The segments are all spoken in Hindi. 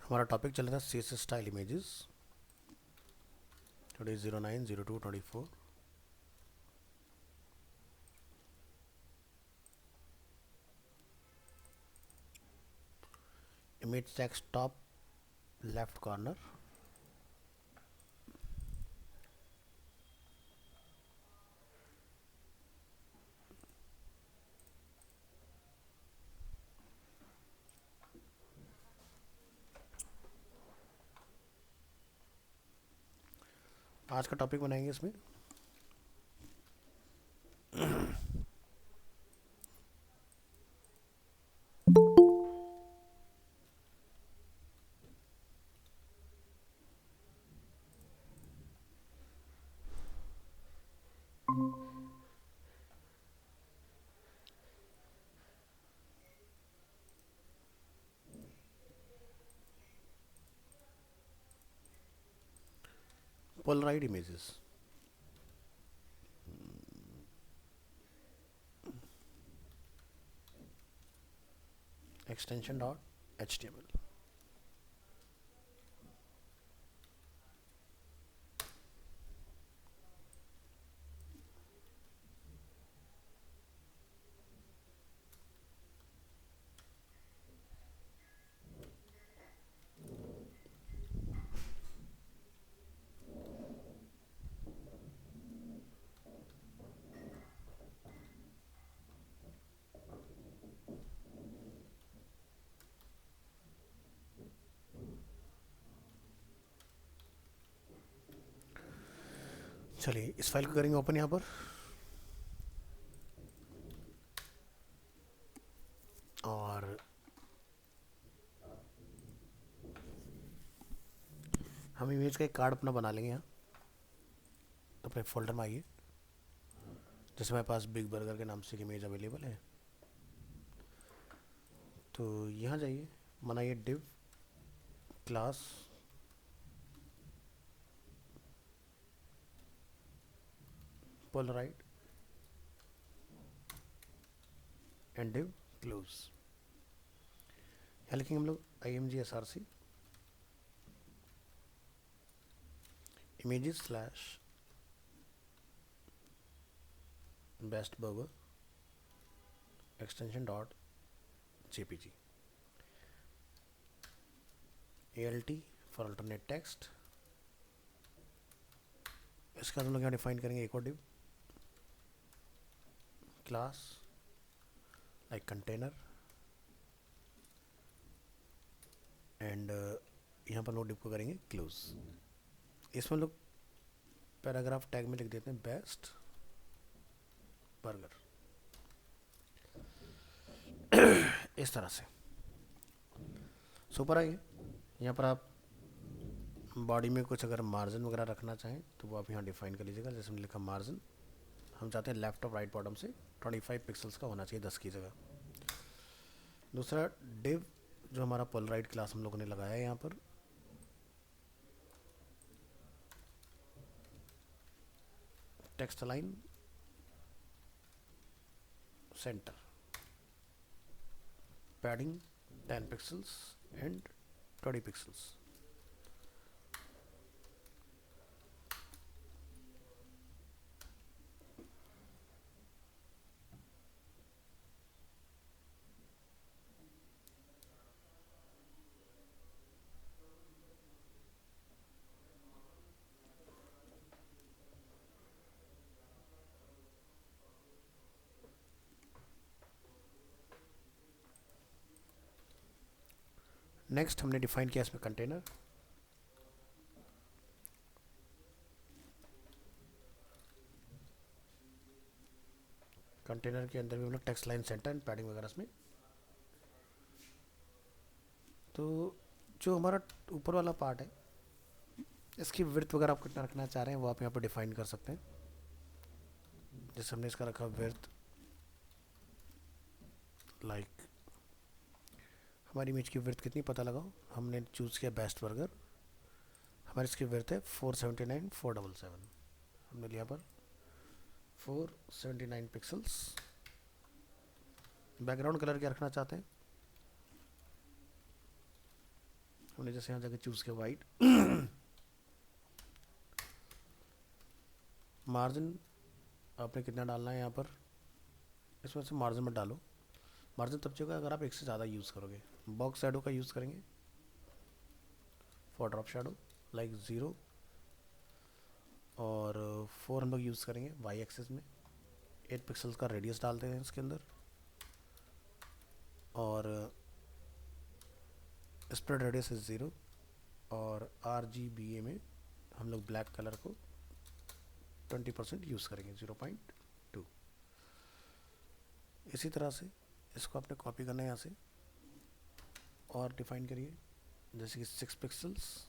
हमारा टॉपिक चल रहा था CSS style images. Today 09/02/24। Image text top left corner. आज का टॉपिक बनाएंगे इसमें Polaroid images. Extension dot HTML। चलिए इस फाइल को करेंगे ओपन यहाँ पर। और हम इमेज का एक कार्ड अपना बना लेंगे यहाँ। तो अपने फोल्डर में आइए। जैसे हमारे पास बिग बर्गर के नाम से एक इमेज अवेलेबल है, तो यहाँ जाइए, बनाइए div class Polaroid and div close. यहाँ लिखेंगे हम लोग IMG SRC images slash best burger extension dot JPG ALT for alternate text. इसका हम लोग यहाँ डिफाइन करेंगे एक और div class like container and यहाँ पर लोग डिव को करेंगे क्लोज। इसमें लोग पैराग्राफ टैग में लिख देते हैं बेस्ट बर्गर। इस तरह से सुपर आइए। यहाँ पर आप बॉडी में कुछ अगर मार्जिन वगैरह रखना चाहें तो वो आप यहाँ डिफाइन कर लीजिएगा। जैसे हमने लिखा मार्जिन, हम चाहते हैं लेफ्ट और राइट बॉटम से 25 पिक्सल्स का होना चाहिए 10 की जगह। दूसरा डिव जो हमारा पोलराइड क्लास हम लोगों ने लगाया है यहाँ पर, text align centre, padding 10 pixels and 20 pixels. Next हमने डिफाइन किया इसमें कंटेनर। कंटेनर के अंदर भी हम लोग text line centre and padding वगैरह इसमें। तो जो हमारा ऊपर वाला पार्ट है, इसकी विड्थ वगैरह आप कितना रखना चाह रहे हैं वो आप यहाँ पर डिफाइन कर सकते हैं। जैसे हमने इसका रखा विड्थ लाइक हमारी इमेज की विड्थ कितनी पता लगाओ। हमने चूज़ किया बेस्ट बर्गर, हमारी इसकी विड्थ है 479/477। हमने लिया पर 479 पिक्सल्स। बैकग्राउंड कलर क्या रखना चाहते हैं, हमने जैसे यहाँ जाके चूज़ किया वाइट, मार्जिन आपने कितना डालना है यहाँ पर, इसमें से मार्जिन में डालो। मार्जिन तब चाहिए अगर आप एक से ज़्यादा यूज़ करोगे। बॉक्स शैडो का यूज़ करेंगे फॉर ड्रॉप शैडो लाइक 0 और 4 हम लोग यूज़ करेंगे वाई एक्सिस में। 8 पिक्सल्स का रेडियस डालते हैं इसके अंदर, और स्प्रेड रेडियस इज 0, और RGBA में हम लोग ब्लैक कलर को 20% यूज़ करेंगे 0.2। इसी तरह से इसको आपने कॉपी करना है यहाँ से और डिफाइन करिए, जैसे कि 6 पिक्सल्स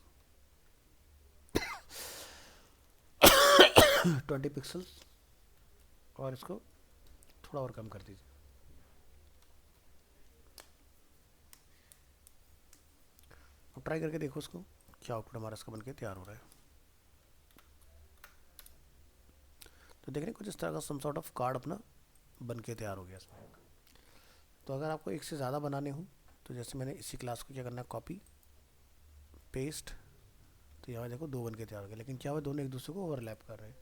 20 पिक्सल्स, और इसको थोड़ा और कम कर दीजिए। अब ट्राई करके देखो उसको, क्या आउटपुट हमारा इसका बनके तैयार हो रहा है। तो देख रहे हैं कुछ इस तरह का सम सॉर्ट ऑफ कार्ड अपना बनके तैयार हो गया इसमें। तो अगर आपको एक से ज़्यादा बनाने हो तो जैसे मैंने इसी क्लास को क्या करना है, कॉपी पेस्ट, तो यहाँ देखो 2 बन के तैयार हो गए। लेकिन क्या हुआ, दोनों एक दूसरे को ओवरलैप कर रहे हैं।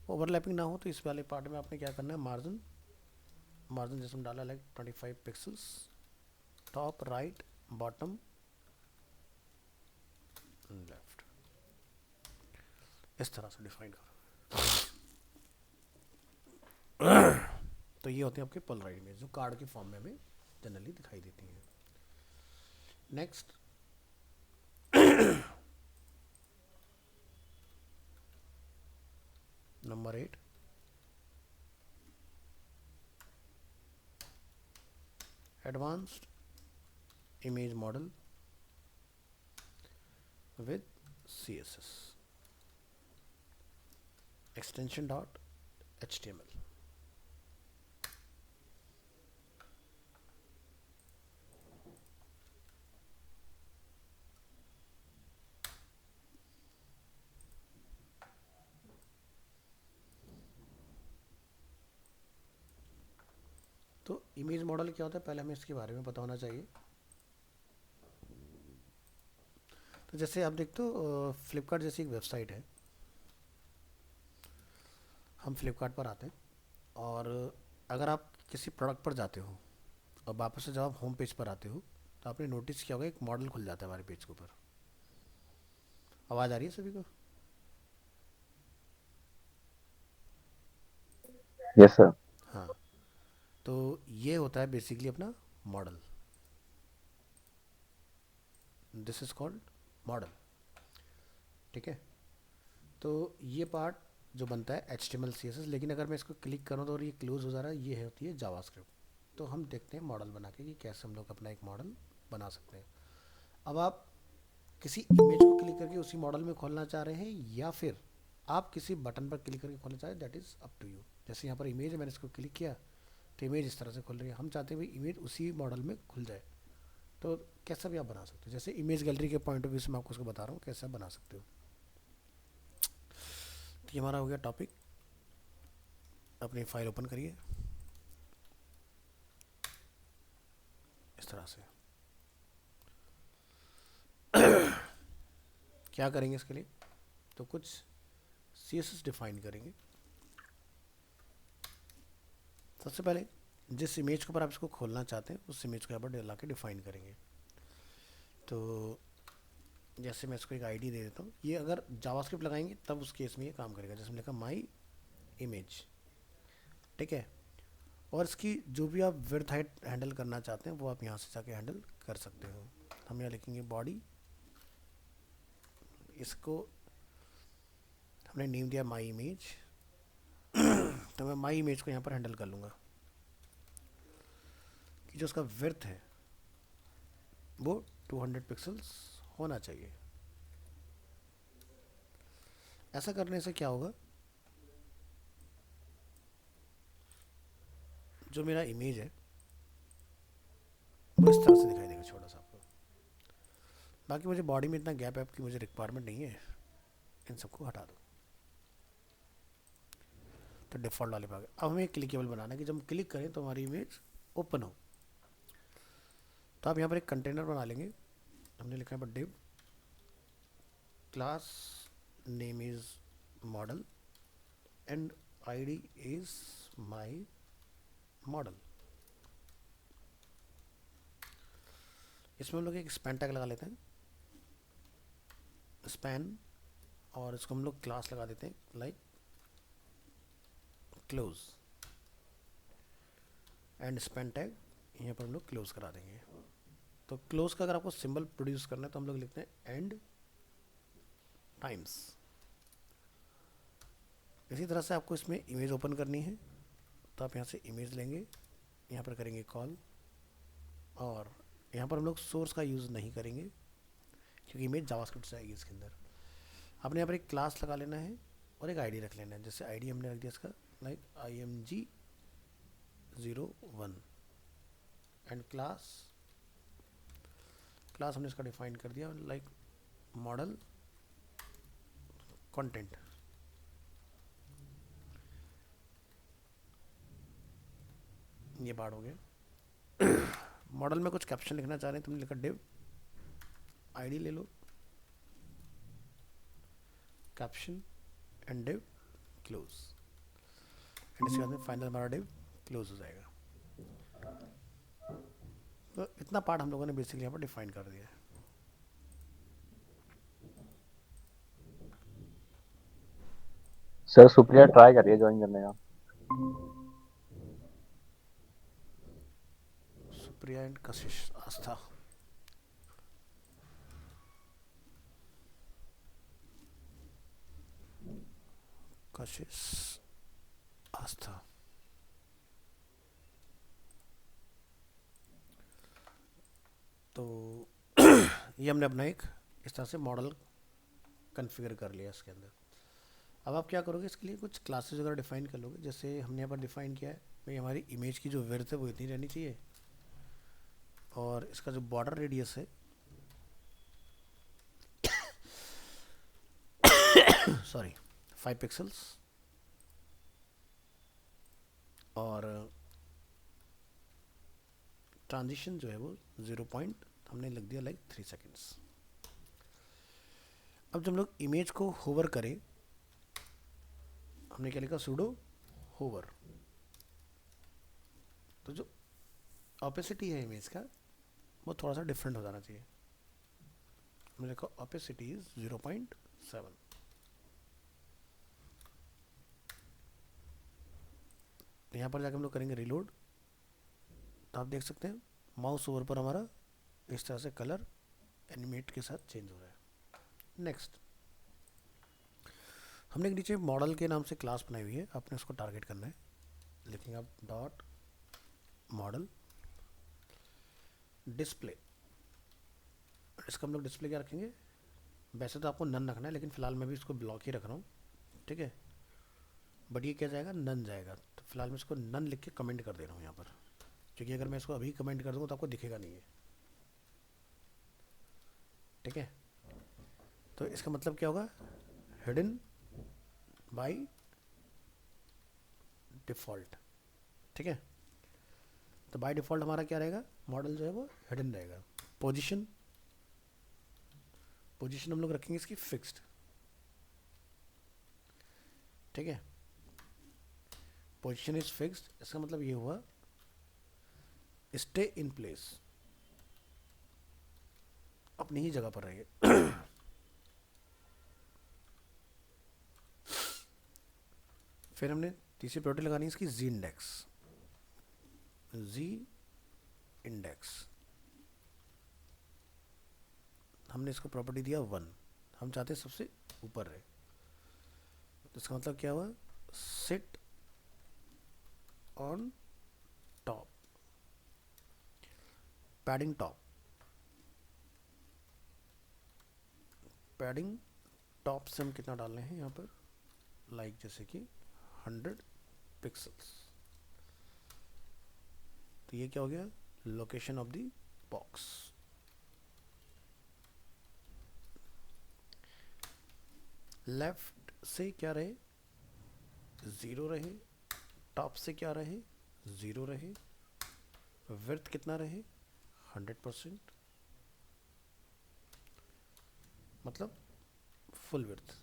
ओवरलैपिंग ना हो तो इस वाले पार्ट में आपने क्या करना है, मार्जिन जैसे हम डाला like 25 pixels, top right bottom left, इस तरह से डिफाइन करो। तो ये होते हैं आपके पोलराइड इमेज जो कार्ड के फॉर्म में हमें जनरली दिखाई देती हैं। Next number 8, advanced image model with CSS extension dot HTML। तो इमेज मॉडल क्या होता है, पहले हमें इसके बारे में पता होना चाहिए। तो जैसे आप देखते हो फ्लिपकार्ट जैसी एक वेबसाइट है, हम फ्लिपकार्ट पर आते हैं और अगर आप किसी प्रोडक्ट पर जाते हो और वापस से जब आप होम पेज पर आते हो तो आपने नोटिस किया होगा एक मॉडल खुल जाता है हमारे पेज के ऊपर। आवाज़ आ रही है सभी को? Yes sir. हाँ, तो ये होता है बेसिकली अपना model, this is called model. ठीक है, तो ये पार्ट जो बनता है HTML CSS, लेकिन अगर मैं इसको क्लिक करूँ तो और ये क्लोज हो जा रहा है, ये होती है जावास्क्रिप्ट। तो हम देखते हैं मॉडल बना के कि कैसे हम लोग अपना एक मॉडल बना सकते हैं। अब आप किसी इमेज को क्लिक करके उसी मॉडल में खोलना चाह रहे हैं या फिर आप किसी बटन पर क्लिक करके खोलना चाह रहे हैं, that is up to you. जैसे यहाँ पर इमेज है, मैंने इसको क्लिक किया तो इमेज इस तरह से खुल रही है। हम चाहते हैं भाई इमेज उसी मॉडल में खुल जाए, तो कैसा भी आप बना सकते हो। जैसे इमेज गैलरी के पॉइंट ऑफ व्यू से मैं आपको उसको बता रहा हूँ कैसे आप बना सकते हो। तो ये हमारा हो गया टॉपिक। अपनी फाइल ओपन करिए इस तरह से। क्या करेंगे इसके लिए, तो कुछ CSS डिफाइन करेंगे। सबसे पहले जिस इमेज के ऊपर आप इसको खोलना चाहते हैं उस इमेज को यहाँ पर ला के डिफाइन करेंगे। तो जैसे मैं इसको एक आईडी दे देता हूँ, ये अगर जावास्क्रिप्ट लगाएंगे तब उस केस में ये काम करेगा। जैसे हमने कहा माई इमेज, ठीक है। और इसकी जो भी आप विड्थ हाइट हैंडल करना चाहते हैं वो आप यहाँ से जाके हैंडल कर सकते हो। हम यहाँ लिखेंगे बॉडी, इसको हमने नेम दिया माई इमेज, तो मैं माई इमेज को यहाँ पर हैंडल कर लूँगा कि जो उसका विड्थ है वो 200 पिक्सल्स होना चाहिए। ऐसा करने से क्या होगा, जो मेरा इमेज है वो इस तरह से दिखाई देगा छोटा सा आपको। बाकी मुझे बॉडी में इतना गैप ऐप की मुझे रिक्वायरमेंट नहीं है, इन सबको हटा दो। तो डिफ़ॉल्ट वाले भाग अब हमें क्लिकेबल बनाना है कि जब हम क्लिक करें तो हमारी इमेज ओपन हो। तो आप यहाँ पर एक कंटेनर बना लेंगे हमने लिखा है div class name is model and id is my model। इसमें हम लोग एक स्पैन टैग लगा लेते हैं, स्पैन, और इसको हम लोग क्लास लगा देते हैं like close, and span tag यहाँ पर हम लोग क्लोज करा देंगे। तो क्लोज का अगर आपको सिंबल प्रोड्यूस करना है तो हम लोग लिखते हैं एंड टाइम्स। इसी तरह से आपको इसमें इमेज ओपन करनी है तो आप यहाँ से इमेज लेंगे, यहाँ पर करेंगे कॉल, और यहाँ पर हम लोग सोर्स का यूज़ नहीं करेंगे क्योंकि इमेज जावास्क्रिप्ट से आएगी इसके अंदर। आपने यहाँ पर एक क्लास लगा लेना है और एक आईडी रख लेना है। जैसे आईडी हमने रख दिया इसका लाइक img01 एंड क्लास हमने इसका डिफाइन कर दिया लाइक मॉडल कंटेंट। ये बात हो गया। मॉडल में कुछ कैप्शन लिखना चाह रहे हैं, तुमने लिखा div आईडी ले लो, caption and div close, and इसके बाद में फाइनल हमारा div क्लोज हो जाएगा। तो इतना पार्ट हम लोगों ने बेसिकली यहाँ पर डिफाइन कर दिया है। सर सुप्रिया ट्राई करिए ज्वाइन करने का। सुप्रिया एंड कशिश आस्था। कशिश आस्था। तो ये हमने अपना एक इस तरह से मॉडल कॉन्फ़िगर कर लिया इसके अंदर। अब आप क्या करोगे, इसके लिए कुछ क्लासेस वगैरह डिफाइन कर लोगे। जैसे हमने यहाँ पर डिफाइन किया है भाई हमारी इमेज की जो विड्थ है वो इतनी रहनी चाहिए, और इसका जो बॉर्डर रेडियस है सॉरी 5 पिक्सल्स, और ट्रांजिशन जो है वो 0 पॉइंट हमने लिख दिया लाइक 3 सेकेंड्स। अब जब हम लोग इमेज को होवर करें, हमने क्या लिखा, सूडो होवर। तो जो ऑपेसिटी है इमेज का वो थोड़ा सा डिफरेंट हो जाना चाहिए। हमने लिखा ऑपेसिटी इज 0.7। यहाँ पर जाकर हम लोग करेंगे रीलोड, तो आप देख सकते हैं माउस ओवर पर हमारा इस तरह से कलर एनिमेट के साथ चेंज हो रहा है। नेक्स्ट, हमने एक नीचे मॉडल के नाम से क्लास बनाई हुई है, आपने उसको टारगेट करना है। लिखेंगे आप डॉट मॉडल डिस्प्ले। इसका हम लोग डिस्प्ले क्या रखेंगे, वैसे तो आपको नन रखना है लेकिन फिलहाल मैं भी इसको ब्लॉक ही रख रहा हूँ, ठीक है। बट ये क्या जाएगा, नन जाएगा। तो फिलहाल मैं इसको नन लिख के कमेंट कर दे रहा हूँ यहाँ पर, क्योंकि अगर मैं इसको अभी कमेंट कर दूँगा तो आपको दिखेगा नहीं है, ठीक है। तो इसका मतलब क्या होगा, हिडन बाय डिफ़ॉल्ट, ठीक है। तो बाय डिफ़ॉल्ट हमारा क्या रहेगा, मॉडल जो है वो हिडन रहेगा। पोजीशन हम लोग रखेंगे इसकी फिक्स्ड, ठीक है। पोजीशन इज फिक्स्ड, इसका मतलब ये हुआ स्टे इन प्लेस, अपनी ही जगह पर रहिए। फिर हमने तीसरी प्रॉपर्टी लगानी है इसकी जी इंडेक्स। हमने इसको प्रॉपर्टी दिया 1, हम चाहते हैं सबसे ऊपर रहे। तो इसका मतलब क्या हुआ, sit on top, padding top. Padding top से हम कितना डाल रहे हैं यहाँ पर, लाइक जैसे कि 100 पिक्सल्स। तो ये क्या हो गया, location of the box. Left से क्या रहे, 0 रहे। टॉप से क्या रहे, 0 रहे। विड्थ कितना रहे, 100%। मतलब फुल विड्थ।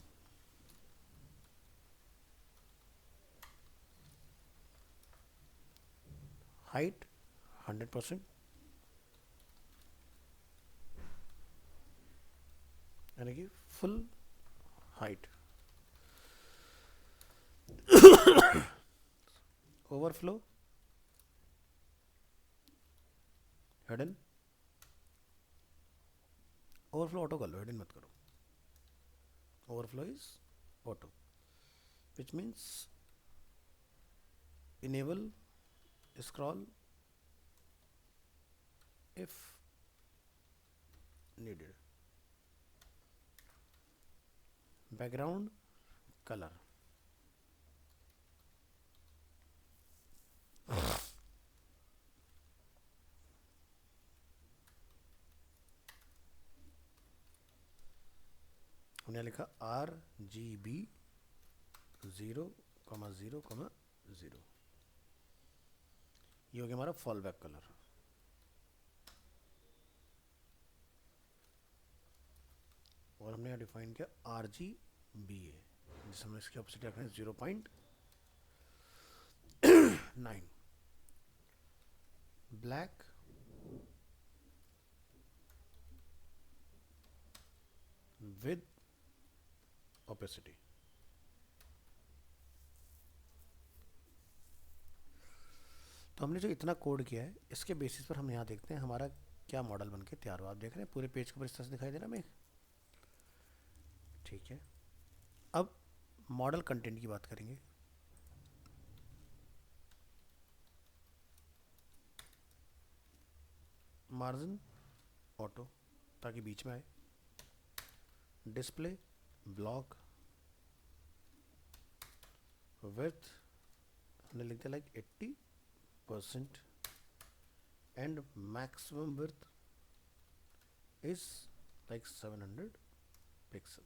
हाइट 100%, यानी कि full height. Overflow hidden, overflow auto कर लो, हिडन मत करो। Overflow is auto, which means enable scroll if needed। background color, हमने लिखा RGB 0,0,0। ये हो गया हमारा फॉल बैक कलर। और हमने यहाँ डिफाइन किया RGBA, जिस हमने इसकी ऑपोजिट रखना है 0.9। Black with opacity. तो हमने जो इतना कोड किया है, इसके बेसिस पर हम यहाँ देखते हैं हमारा क्या मॉडल बनके तैयार हुआ। आप देख रहे हैं पूरे पेज के ऊपर इस तरह से दिखाई दे रहा है हमें। ठीक है, अब मॉडल कंटेंट की बात करेंगे। मार्जिन ऑटो, ताकि बीच में आए। डिस्प्ले ब्लॉक, विड्थ हमने लिख दिया like 80% and maximum width is like 700 pixel.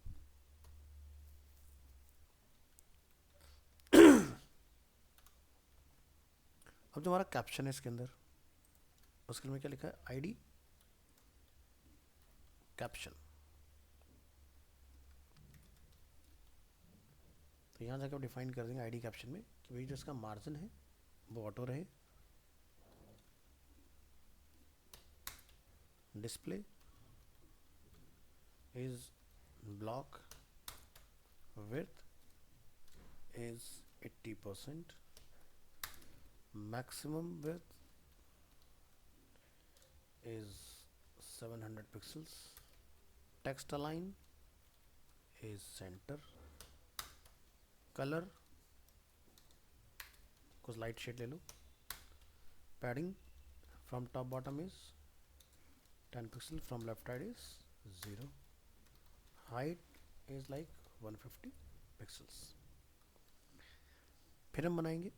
अब जो हमारा कैप्शन है इसके अंदर, उसके लिए क्या लिखा है, आईडी कैप्शन। तो यहाँ जाकर डिफाइन कर देंगे आईडी कैप्शन में कि भाई जो इसका मार्जिन है वो ऑटो रहे। Display is block, width is 80%, maximum width is 700 pixels, text align is center, color कुछ लाइट शेड ले लो, padding from top bottom is 10 pixel, from left side is 0, height is like 150 pixels। फिर हम बनाएंगे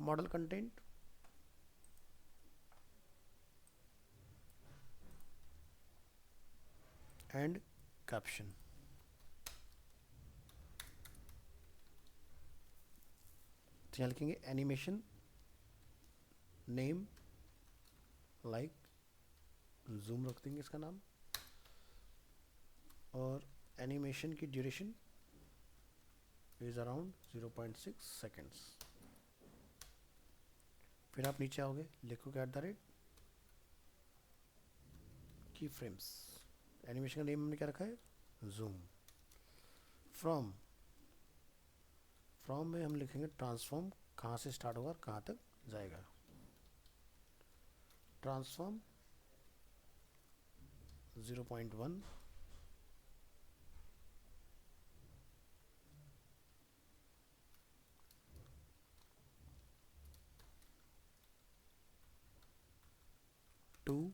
मॉडल कंटेंट। And caption. तो यहाँ लिखेंगे एनिमेशन नेम, लाइक जूम रख देंगे इसका नाम, और एनिमेशन की ड्यूरेशन इज अराउंड 0.6 सेकेंड्स। फिर आप नीचे आओगे, लिखोगे @ की फ्रेम्स। एनिमेशन का नेम हमने क्या रखा है, जूम। फ्रॉम में हम लिखेंगे ट्रांसफॉर्म, कहाँ से स्टार्ट होगा और कहाँ तक जाएगा। Transform 0.1, to,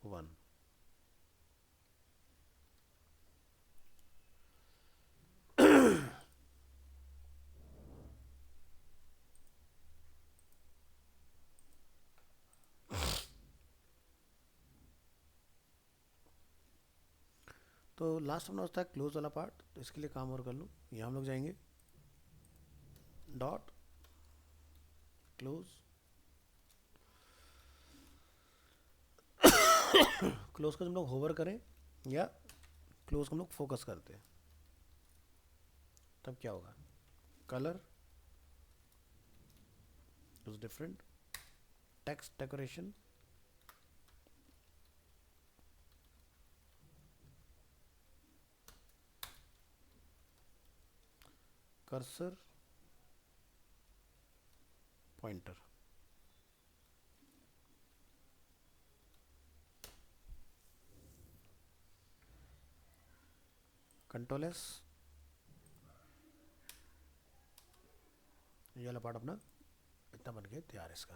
1। तो लास्ट अपना होता है क्लोज वाला पार्ट। तो इसके लिए काम और कर लो, यहाँ हम लोग जाएंगे डॉट क्लोज, क्लोज को हम लोग होवर करें या क्लोज को हम लोग फोकस करते हैं, तब क्या होगा? Colour is different, text decoration, cursor, pointer. Control S, ये वाला पार्ट अपना इतना बन के तैयार है इसका।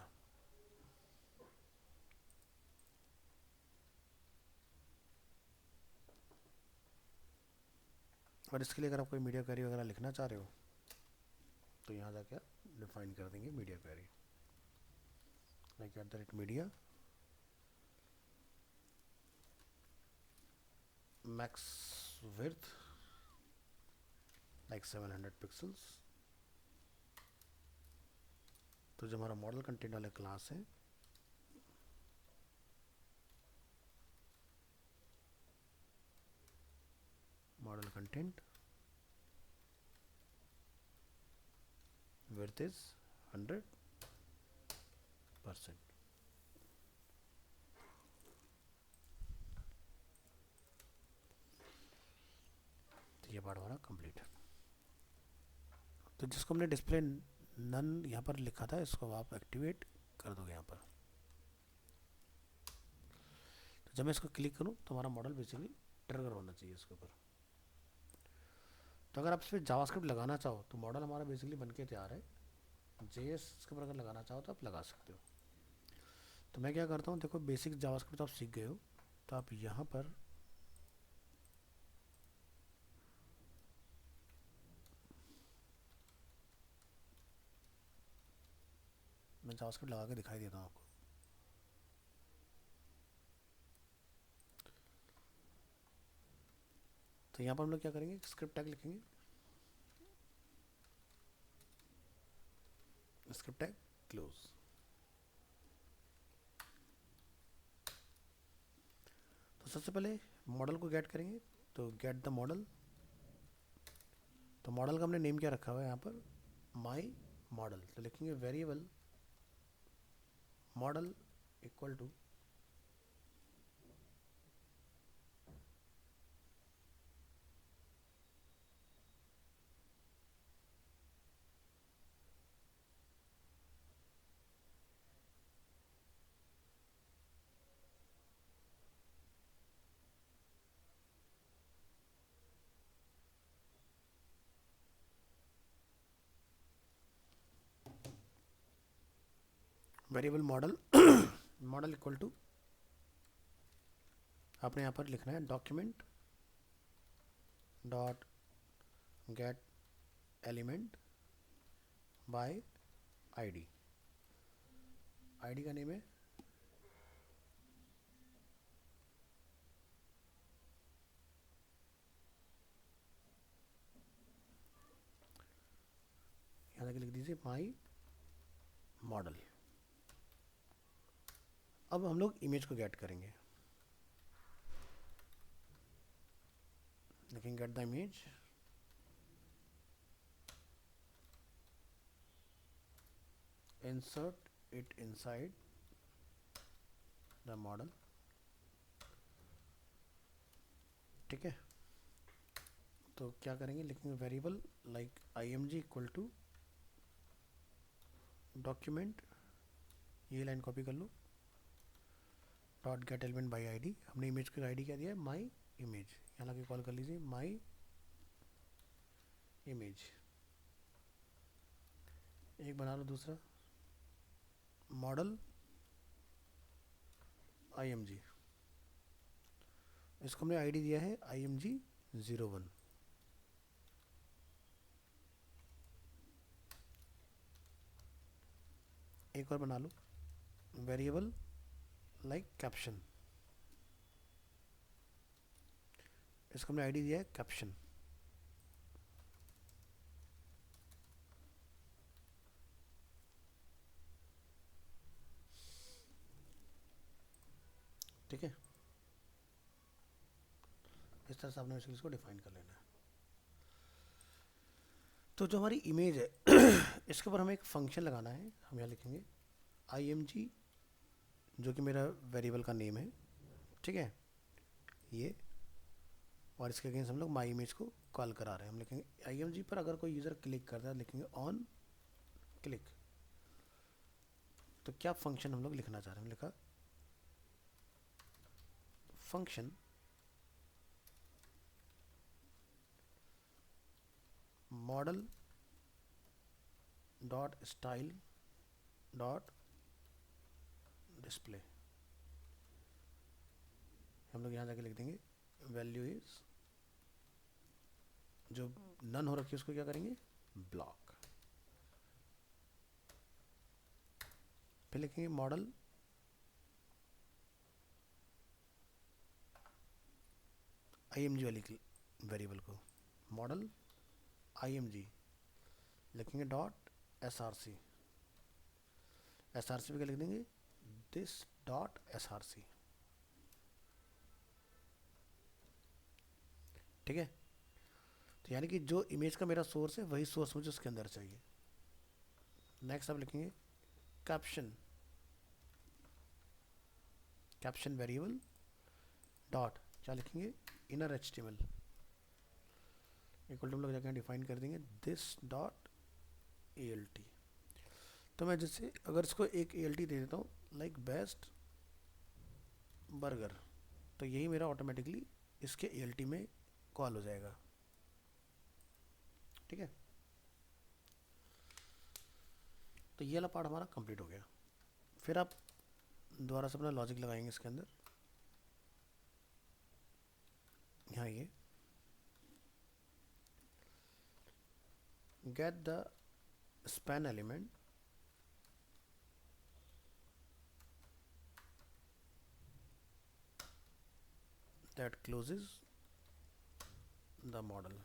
और इसके लिए अगर आप कोई मीडिया क्वेरी वगैरह लिखना चाह रहे हो तो यहाँ जाके आप डिफाइन कर देंगे media query, like @media max width like 700 pixels. तो जो हमारा मॉडल कंटेंट वाला क्लास है मॉडल कंटेंट width is 100%। तो ये पार्ट हमारा कंप्लीट है। तो जिसको हमने डिस्प्ले नन यहाँ पर लिखा था इसको आप एक्टिवेट कर दोगे यहाँ पर। तो जब मैं इसको क्लिक करूँ तो हमारा मॉडल बेसिकली ट्रिगर होना चाहिए इसके ऊपर। तो अगर आप इस पर जावास्क्रिप्ट लगाना चाहो तो मॉडल हमारा बेसिकली बन के तैयार है, JS के ऊपर अगर लगाना चाहो तो आप लगा सकते हो। तो मैं क्या करता हूँ, देखो बेसिक जावास्क्रिप्ट आप सीख गए हो तो आप यहाँ पर मैं जावास्क्रिप्ट लगा के दिखाई देता हूँ आपको। तो यहाँ पर हम लोग क्या करेंगे, स्क्रिप्ट टैग लिखेंगे, स्क्रिप्ट टैग क्लोज। तो सबसे पहले मॉडल को गेट करेंगे, तो गेट द मॉडल। तो मॉडल का हमने नेम क्या रखा हुआ है यहाँ पर, माई मॉडल। तो लिखेंगे variable model equal to variable model model equal to आपने यहाँ पर लिखना है document dot get element by ID. ID का नेम है यहाँ तक लिख दीजिए माई मॉडल। अब हम लोग इमेज को गेट करेंगे, लेकिन get the image, insert it inside the model। ठीक है, तो क्या करेंगे, लिखेंगे variable like img equal to document, ये लाइन कॉपी कर लो, dot get element by ID. हमने इमेज का आईडी क्या दिया है, माई इमेज। यहाँ लगे कॉल कर लीजिए माई इमेज। एक बना लो दूसरा मॉडल img, इसको हमने आईडी दिया है img01। एक और बना लो वेरिएबल लाइक कैप्शन, इसको हमने आईडी दिया है कैप्शन। ठीक है, इस तरह से आपने बेसिकली इसको डिफाइन कर लेना है। तो जो हमारी इमेज है इसके ऊपर हमें एक फंक्शन लगाना है। हम यहाँ लिखेंगे img, जो कि मेरा वेरिएबल का नेम है, ठीक है ये, और इसके अगेंस्ट हम लोग माई इमेज को कॉल करा रहे हैं। हम लिखेंगे img पर अगर कोई यूज़र क्लिक करता है लिखेंगे ऑन क्लिक। तो क्या फंक्शन हम लोग लिखना चाह रहे हैं, हम लिखा function model dot style dot display. हम लोग यहाँ जाके लिख देंगे वैल्यू इज, जो नन हो रखी है उसको क्या करेंगे, ब्लॉक। फिर लिखेंगे मॉडल img वाली वेरिएबल को, मॉडल img लिखेंगे डॉट src। src पे क्या लिख देंगे, दिस डॉट src, ठीक है। तो यानी कि जो इमेज का मेरा सोर्स है वही सोर्स मुझे उसके अंदर चाहिए। नेक्स्ट आप लिखेंगे कैप्शन, कैप्शन वेरिएबल डॉट क्या लिखेंगे, इनर एचटीएमएल इक्वल टू हम लोग जाके डिफाइन कर देंगे दिस डॉट ALT। तो मैं जैसे अगर इसको एक ALT दे देता हूँ लाइक बेस्ट बर्गर, तो यही मेरा ऑटोमेटिकली इसके ALT में कॉल हो जाएगा, ठीक है। तो ये वाला पार्ट हमारा कंप्लीट हो गया। फिर आप दोबारा से अपना लॉजिक लगाएंगे इसके अंदर, यहाँ ये get the span element that closes the model.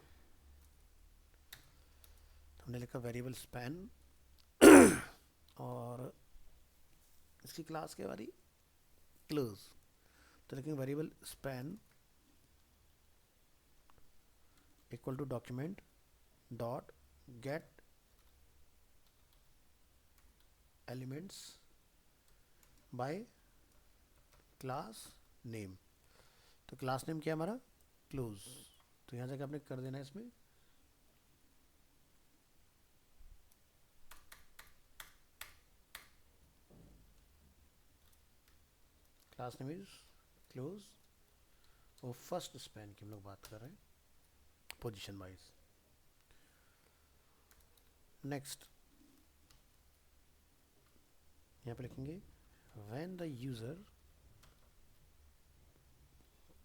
हमने लिखा वेरिएबल स्पैन और इसकी क्लास के बारी क्लोज, तो लिखेंगे variable span equal to document dot get elements by class name. तो क्लास नेम क्या है हमारा, क्लोज। तो यहाँ जाके आपने कर देना है इसमें क्लास नेम इज क्लोज, वो फर्स्ट स्पैन की हम लोग बात कर रहे हैं पोजीशन वाइज। नेक्स्ट यहाँ पे लिखेंगे when the user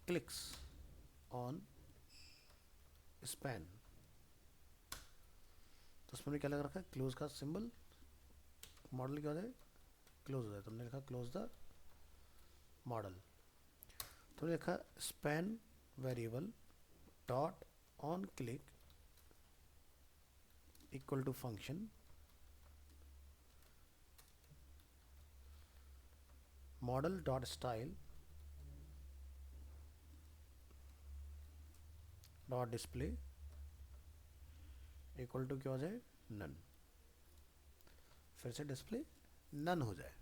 clicks on span, तो उसमें हमने क्या लगा रखा है, क्लोज का सिंबल, मॉडल क्या हो जाए, क्लोज हो जाए। तो हमने लिखा क्लोज द मॉडल। तो हमने लिखा span variable dot on click equal to function model dot style dot display equal to क्या हो जाए, नन। फिर से डिस्प्ले नन हो जाए।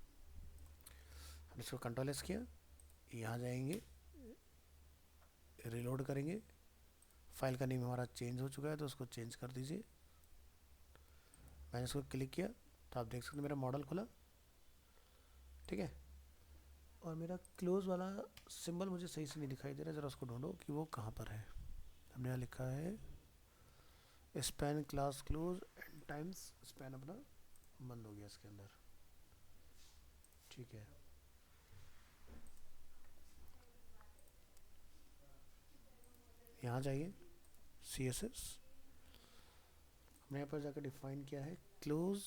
हम इसको कंट्रोल एस किया, यहाँ जाएंगे रिलोड करेंगे, फाइल का नेम हमारा चेंज हो चुका है तो उसको चेंज कर दीजिए। मैंने इसको क्लिक किया तो आप देख सकते हैं मेरा मॉडल खुला, ठीक है। और मेरा क्लोज वाला सिंबल मुझे सही से नहीं दिखाई दे रहा, ज़रा उसको ढूंढो कि वो कहाँ पर है। हमने यहाँ लिखा है span class close and times span अपना बंद हो गया इसके अंदर, ठीक है। यहाँ जाइए CSS, हमने यहाँ पर जाकर डिफाइन किया है close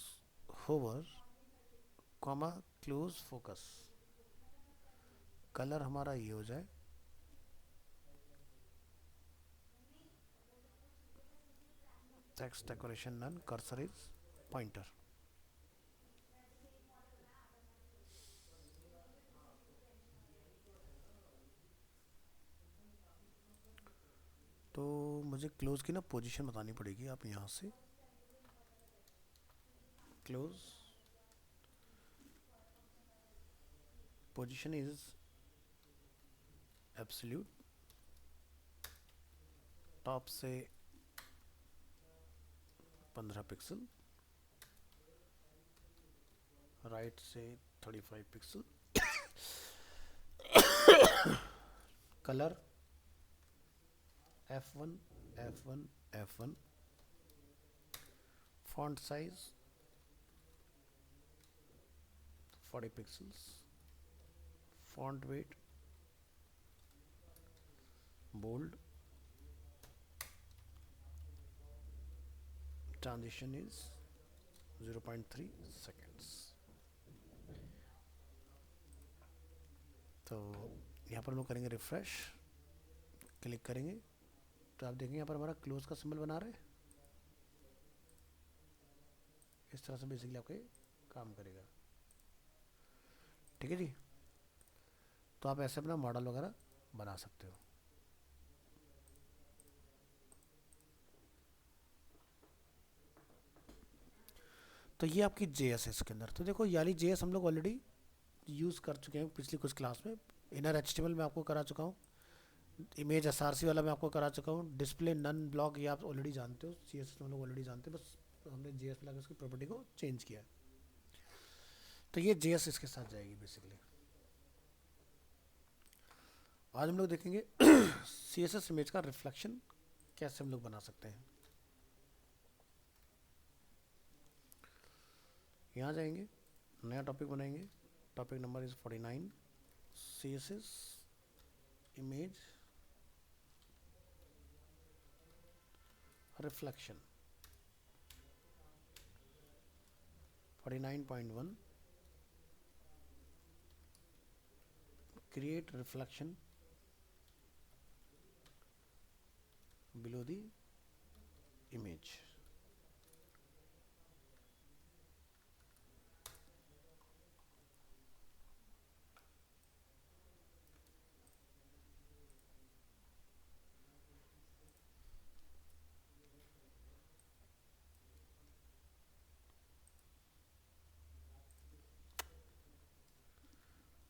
hover comma close focus. Colour हमारा ये हो जाए, text decoration none, cursor is pointer. मुझे क्लोज की ना पोजीशन बतानी पड़ेगी। आप यहाँ से close position is absolute, top से 15 पिक्सल, राइट से 35 pixel, colour F1 F1 F1, font size 40 pixels, font weight bold, transition is 0.3 seconds। तो यहाँ पर हम लोग करेंगे रिफ्रेश, क्लिक करेंगे तो आप देखेंगे यहाँ पर हमारा क्लोज का सिंबल बना रहे हैं। इस तरह से बेसिकली आपके काम करेगा। ठीक है जी। तो आप ऐसे अपना मॉडल वगैरह बना सकते हो। तो ये आपकी जेएस है इसके अंदर। तो देखो याली जेएस हम लोग ऑलरेडी यूज़ कर चुके हैं पिछली कुछ क्लास में। इनर एचटीएमएल में आपको करा चुका हूँ, इमेज एसआरसी वाला मैं आपको करा चुका हूँ, डिस्प्ले नन ब्लॉक ये आप ऑलरेडी जानते हो, सीएसएस हम लोग ऑलरेडी जानते हैं, बस हमने जेएस में लाकर उसकी प्रॉपर्टी को चेंज किया है। तो ये जेएस इसके साथ जाएगी बेसिकली। आज हम लोग देखेंगे सीएसएस इमेज का रिफ्लेक्शन कैसे हम लोग बना सकते हैं। यहाँ जाएंगे, नया टॉपिक बनाएंगे, topic number is 49, CSS image reflection. 49.1 create reflection below the image।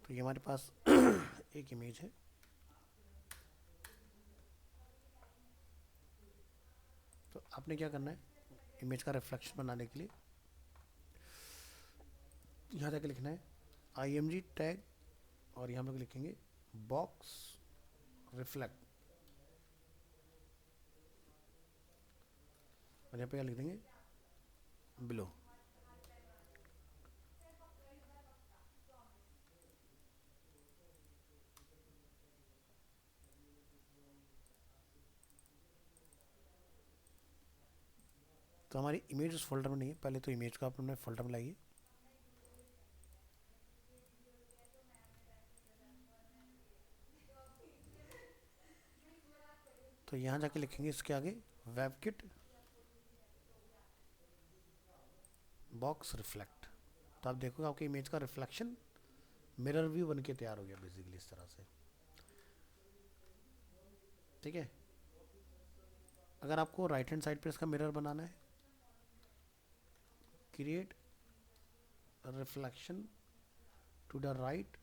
तो ये हमारे पास एक इमेज है। तो आपने क्या करना है, इमेज का रिफ्लेक्शन बनाने के लिए यहाँ जाके लिखना है IMG टैग, और यहाँ हम लोग लिखेंगे बॉक्स रिफ्लेक्ट, और यहाँ पे क्या लिख देंगे बिलो। तो हमारी इमेज उस फोल्डर में नहीं है, पहले तो इमेज को आप अपने फोल्डर में लाइए। तो यहाँ जाके लिखेंगे इसके आगे वेबकिट बॉक्स रिफ्लेक्ट। तो आप देखोगे आपकी इमेज का रिफ्लेक्शन मिरर व्यू बन के तैयार हो गया बेसिकली इस तरह से। ठीक है। अगर आपको राइट हैंड साइड पे इसका मिरर बनाना है, create reflection to the right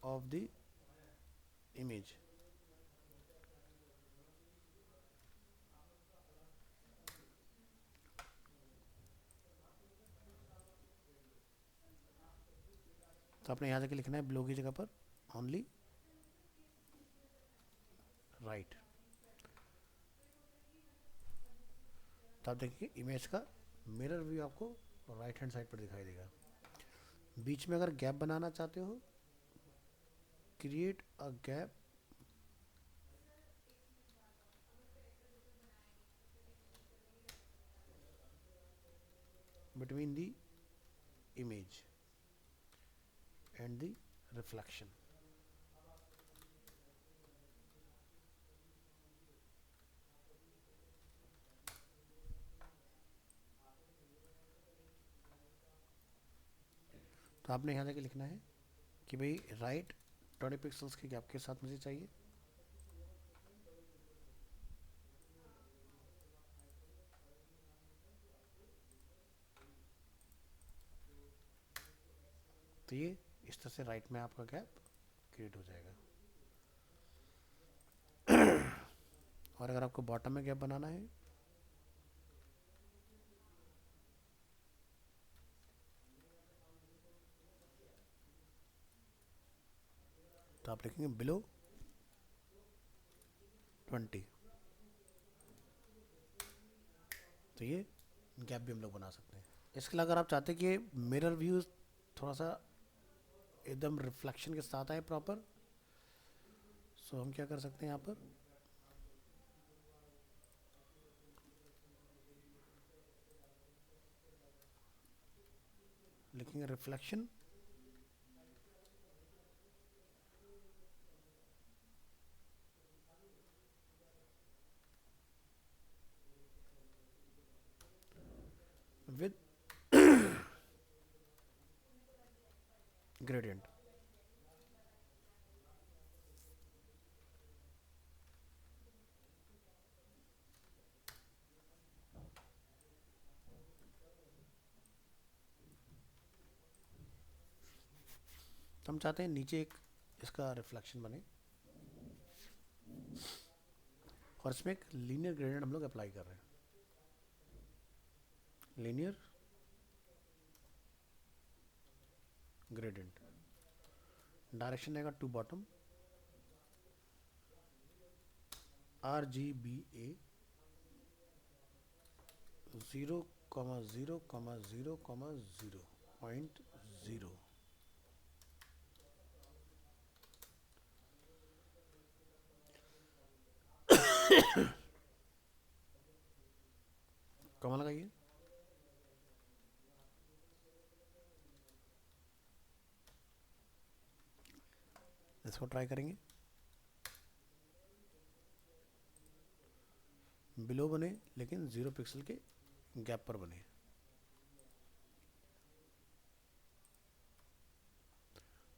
of the image. तो आपने यहाँ जाके लिखना है ब्लो की जगह पर ओनली राइट। तो आप देखिए इमेज का मिरर व्यू आपको राइट हैंड साइड पर दिखाई देगा। बीच में अगर गैप बनाना चाहते हो, create a gap between the image and the reflection. तो आपने यहाँ जाके लिखना है कि भाई राइट 20 पिक्सल्स के गैप के साथ मुझे चाहिए। तो ये इस तरह से राइट में आपका गैप क्रिएट हो जाएगा। और अगर आपको बॉटम में गैप बनाना है तो आप लिखेंगे बिलो 20। तो ये गैप भी हम लोग बना सकते हैं। इसके अलावा अगर आप चाहते हैं कि मिरर व्यू थोड़ा सा एकदम रिफ्लेक्शन के साथ आए प्रॉपर, सो हम क्या कर सकते हैं, यहाँ पर लिखेंगे रिफ्लेक्शन विद ग्रेडियंट। तो हम चाहते हैं नीचे एक इसका रिफ्लेक्शन बने और इसमें एक लीनियर ग्रेडियंट हम लोग अप्लाई कर रहे हैं। लीनियर ग्रेडियंट डायरेक्शन रहेगा टू बॉटम, RGBA 0,0,0,0.0। कमा लगाइए। इसको ट्राई करेंगे, बिलो बने लेकिन 0 पिक्सल के गैप पर बने।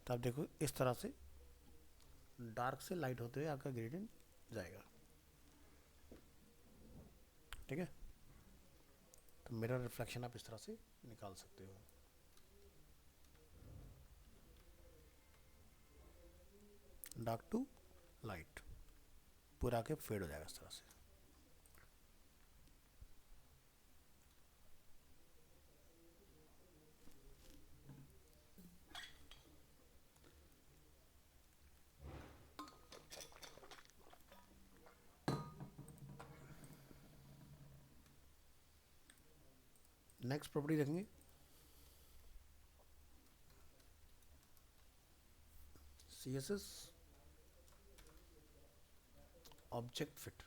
तो आप देखो इस तरह से डार्क से लाइट होते हुए आपका ग्रेडियंट जाएगा। ठीक है, तो मिरर रिफ्लेक्शन आप इस तरह से निकाल सकते हो। डार्क टू लाइट पूरा के फेड हो जाएगा इस तरह से। नेक्स्ट प्रॉपर्टी देखेंगे CSS object fit.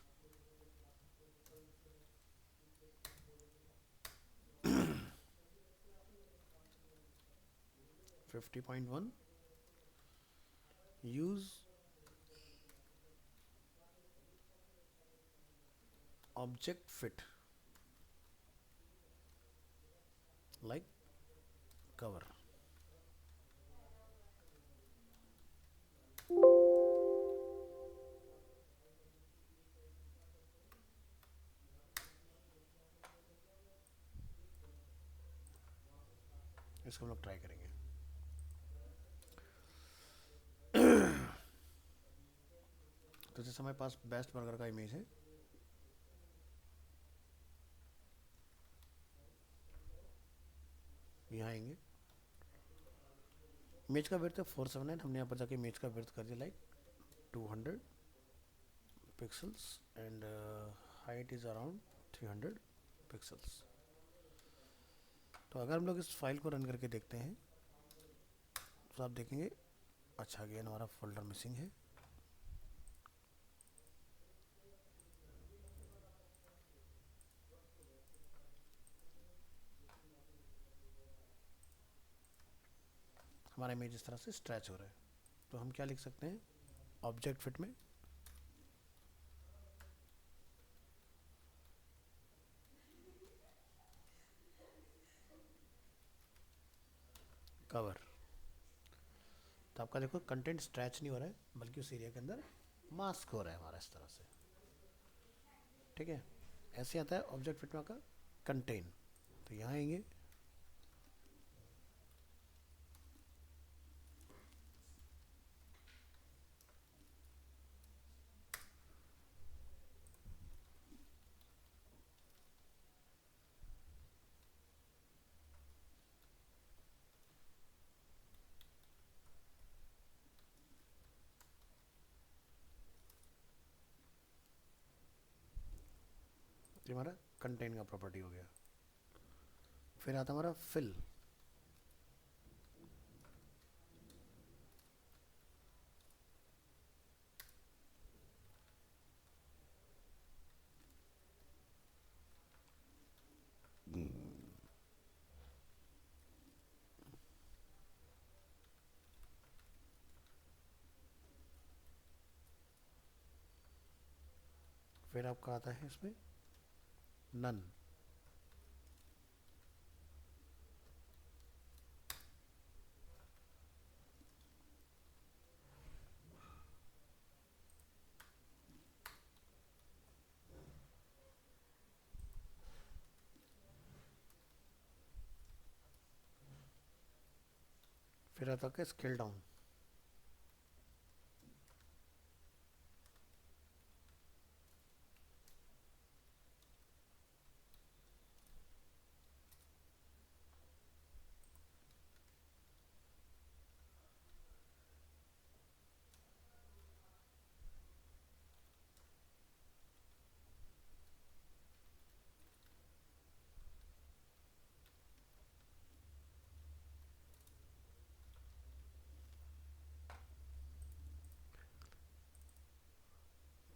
Fifty point one use object fit like cover. इसको हम लोग ट्राई करेंगे। तो जैसे हमारे पास बेस्ट बर्गर का इमेज है, यहाँ आएंगे, इमेज का विड्थ है 479, हमने यहाँ पर जाके इमेज का विड्थ कर दिया like 200 pixels and height is around 300 pixels. तो अगर हम लोग इस फाइल को रन करके देखते हैं तो आप देखेंगे अच्छा अगेन हमारा फोल्डर मिसिंग है। हमारा इमेज इस तरह से स्ट्रेच हो रहा है। तो हम क्या लिख सकते हैं, ऑब्जेक्ट फिट में कवर तो आपका देखो कंटेंट स्ट्रेच नहीं हो रहा है, बल्कि उस एरिया के अंदर मास्क हो रहा है हमारा इस तरह से। ठीक है, ऐसे आता है ऑब्जेक्ट फिट में का कंटेन। तो यहाँ आएंगे, ये हमारा कंटेन का प्रॉपर्टी हो गया। फिर आता हमारा फिल। फिर आपका आता है इसमें नन। फिर आता है स्केल डाउन।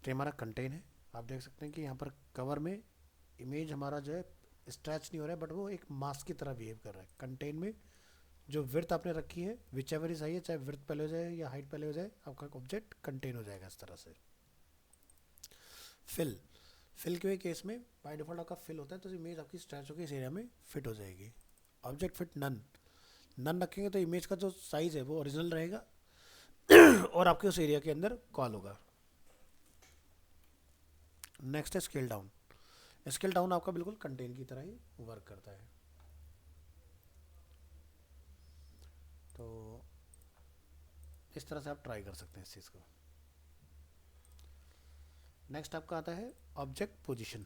तो हमारा कंटेन है। आप देख सकते हैं कि यहाँ पर कवर में इमेज हमारा जो है स्ट्रेच नहीं हो रहा है, बट वो एक मास्क की तरह बिहेव कर रहा है। कंटेन में जो विड्थ आपने रखी है, विच एवर इज है, चाहे विड्थ पहले हो जाए या हाइट पहले हो जाए, आपका ऑब्जेक्ट कंटेन हो जाएगा इस तरह से। फिल, फिल के केस में बाय डिफॉल्ट आपका फिल होता है, तो इमेज आपकी स्ट्रेच होकर इस एरिया में फिट हो जाएगी। ऑब्जेक्ट फिट नन, नन रखेंगे तो इमेज का जो साइज है वो ओरिजिनल रहेगा और आपके उस एरिया के अंदर कॉल होगा। नेक्स्ट है स्केल डाउन। स्केल डाउन आपका बिल्कुल कंटेन की तरह ही वर्क करता है। तो इस तरह से आप ट्राई कर सकते हैं इस चीज़ को। नेक्स्ट आपका आता है object position.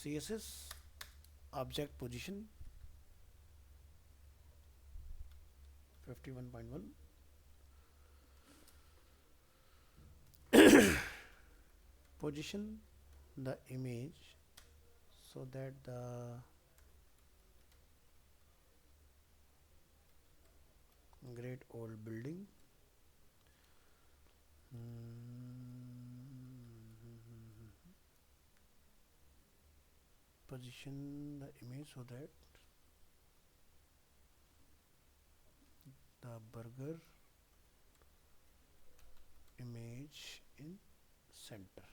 CSS object position 51.1। position the image so that the great old building position the image so that the burger image in center।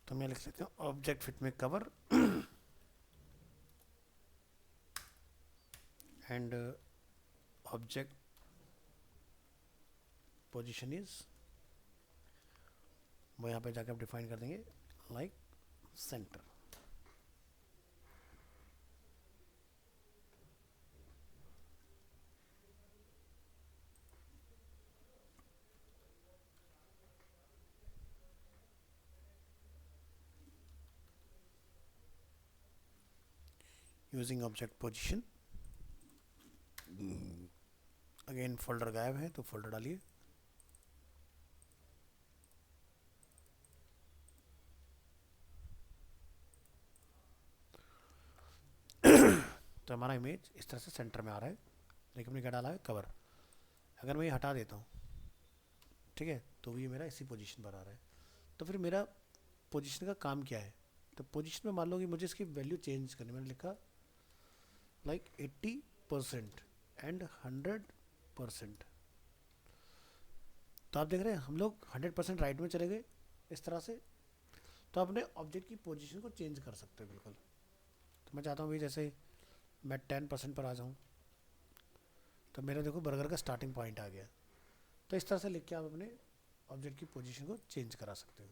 तो मैं लिख सकता हूँ ऑब्जेक्ट फिट में cover and object position is, वो यहाँ पे जाकर आप डिफाइन कर देंगे like centre. using object position again folder गायब है तो फोल्डर डालिए। तो हमारा इमेज इस तरह से सेंटर में आ रहा है। देखिए हमने क्या डाला है, कवर। अगर मैं ये हटा देता हूँ, ठीक है, तो ये मेरा इसी पोजीशन पर आ रहा है। तो फिर मेरा पोजीशन का काम क्या है? तो पोजीशन में मान लो कि मुझे इसकी वैल्यू चेंज करनी, मैंने लिखा लाइक 80% एंड 100%। तो आप देख रहे हैं हम लोग 100% राइट में चले गए इस तरह से। तो अपने ऑब्जेक्ट की पोजीशन को चेंज कर सकते हो बिल्कुल। तो मैं चाहता हूँ भाई जैसे मैं 10% पर आ जाऊँ, तो मेरा देखो बर्गर का स्टार्टिंग पॉइंट आ गया। तो इस तरह से लिख के आप अपने ऑब्जेक्ट की पोजीशन को चेंज करा सकते हो।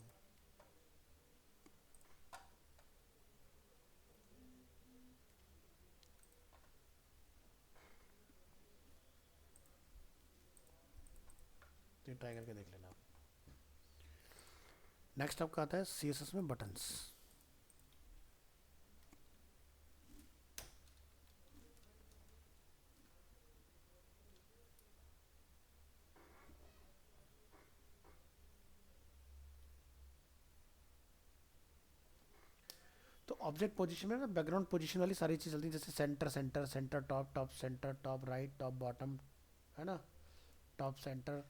तो ट्राई करके देख लेना आप। नेक्स्ट आपका आता है CSS में बटन्स। तो ऑब्जेक्ट पोजीशन में ना बैकग्राउंड पोजीशन वाली सारी चीज़ चलती है, जैसे centre centre centre top top centre top right top bottom, है ना, top centre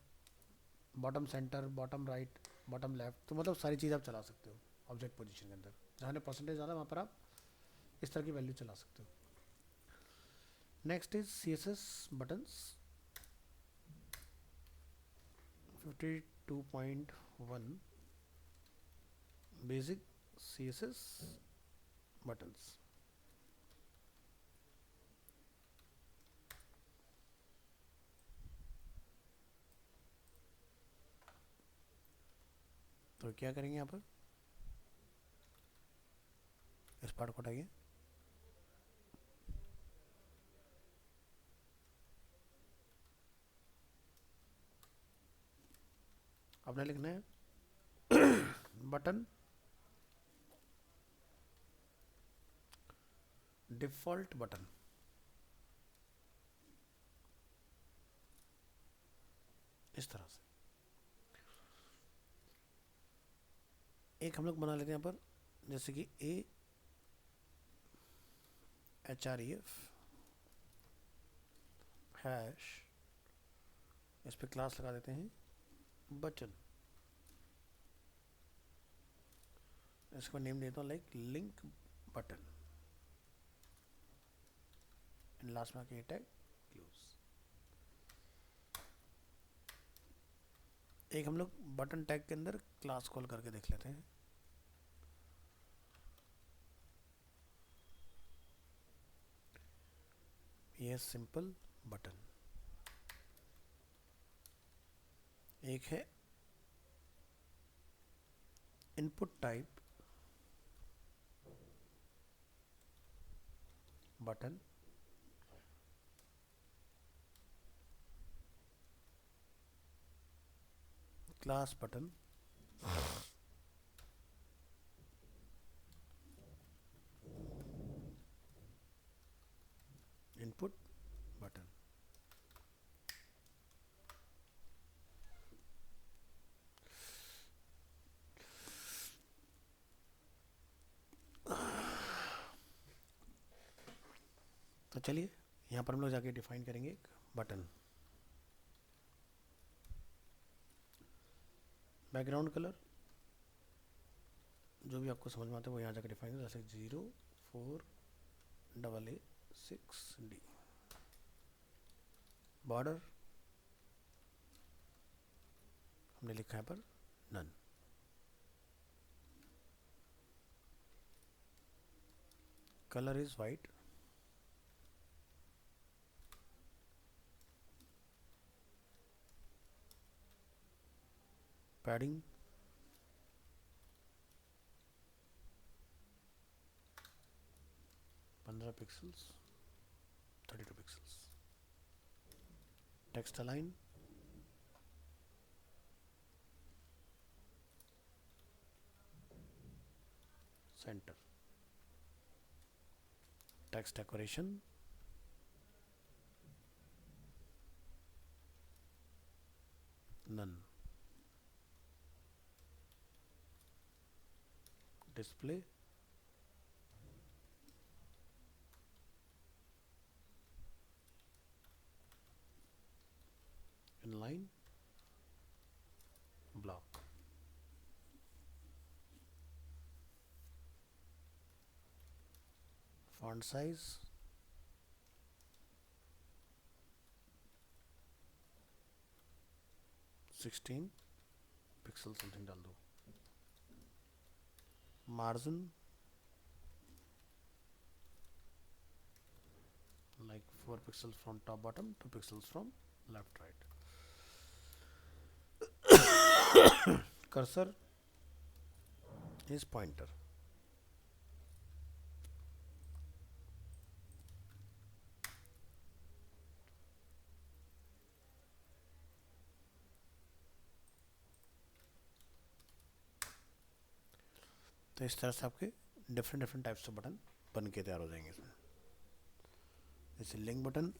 bottom centre bottom right bottom left. तो मतलब सारी चीज़ आप चला सकते हो ऑब्जेक्ट पोजीशन के अंदर। जहाँ परसेंटेज ज़्यादा वहाँ पर आप इस तरह की वैल्यू चला सकते हो। Next is CSS buttons 52.1 basic CSS buttons. तो क्या करेंगे यहाँ पर, इस पार्ट को हटाइए। आपने लिखना है बटन डिफ़ॉल्ट बटन। इस तरह से एक हम लोग बना लेते हैं यहाँ पर, जैसे कि AHREF हैश, इस पर क्लास लगा देते हैं बटन। इसको नेम देता हूँ like link button, and last में आके टैग क्लोज। एक हम लोग बटन टैग के अंदर क्लास कॉल करके देख लेते हैं। ये सिंपल बटन। एक है input type button, class button, input button. तो चलिए यहाँ पर हम लोग जाके डिफाइन करेंगे एक बटन। बैकग्राउंड कलर जो भी आपको समझ में आता है वो यहाँ जाकर डिफाइन करें, जैसे 04AA6D। बॉर्डर हमने लिखा है पर none. Colour is white. Padding 15 pixels 32 pixels. Text align centre. Text decoration display, inline, block. Font size 16 pixel something डाल दो। Margin like 4 pixels from top bottom, 2 pixels from left right. Cursor is pointer. तो इस तरह से आपके different different types off button बन के तैयार हो जाएंगे इसमें। जैसे link button,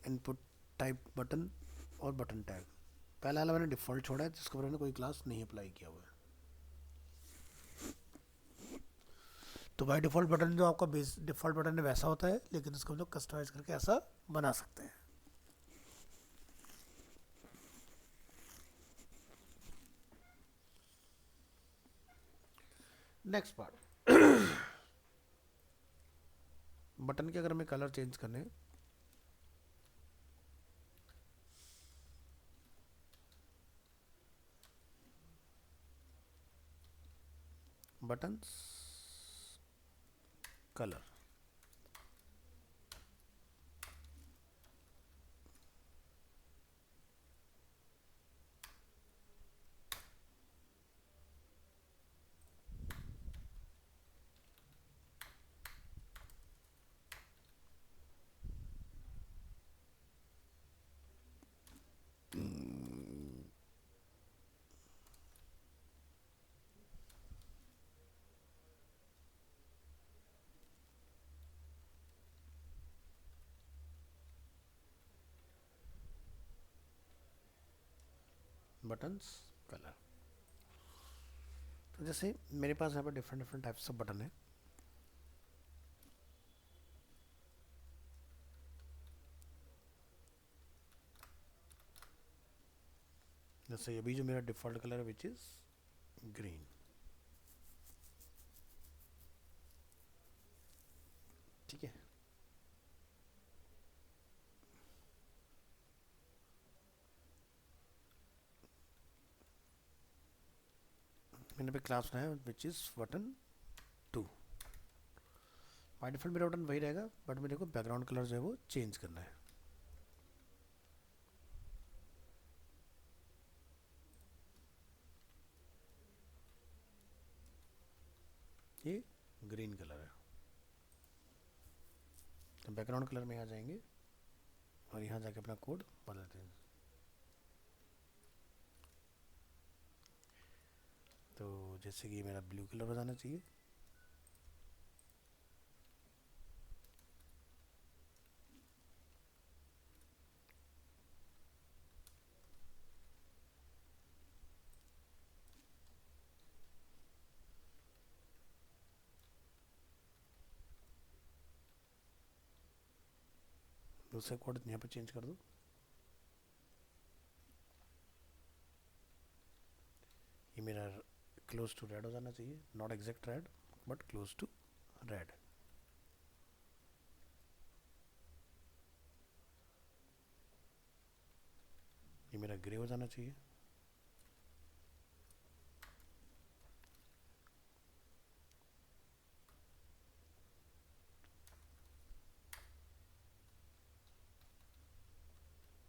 input type button और बटन टैग। पहला वाला मैंने डिफ़ॉल्ट छोड़ा है जिसके ऊपर मैंने कोई क्लास नहीं अप्लाई किया हुआ है। तो बाय डिफ़ॉल्ट बटन जो आपका बेस डिफ़ॉल्ट बटन है वैसा होता है, लेकिन इसको हम लोग कस्टमाइज करके ऐसा बना सकते हैं। नेक्स्ट पार्ट, बटन के अगर हमें कलर चेंज करने हैं, बटन्स कलर, बटन्स कलर। तो जैसे मेरे पास यहाँ पर different different types off button है। जैसे अभी जो मेरा डिफ़ॉल्ट कलर है विच इज़ ग्रीन, ठीक है। मैंने पे क्लास बनाया which is button 2। By default मेरा बटन वही रहेगा, बट मेरे को बैकग्राउंड कलर जो है वो चेंज करना है। ये ग्रीन कलर है। तो बैकग्राउंड कलर में यहाँ जाएंगे और यहाँ जाके अपना कोड बदलते हैं। तो जैसे कि मेरा ब्लू कलर हो जाना चाहिए, दूसरा कोड यहाँ पे चेंज कर दो। ये मेरा क्लोज टू रेड हो जाना चाहिए, not exact red but close to red. ये मेरा ग्रे हो जाना चाहिए।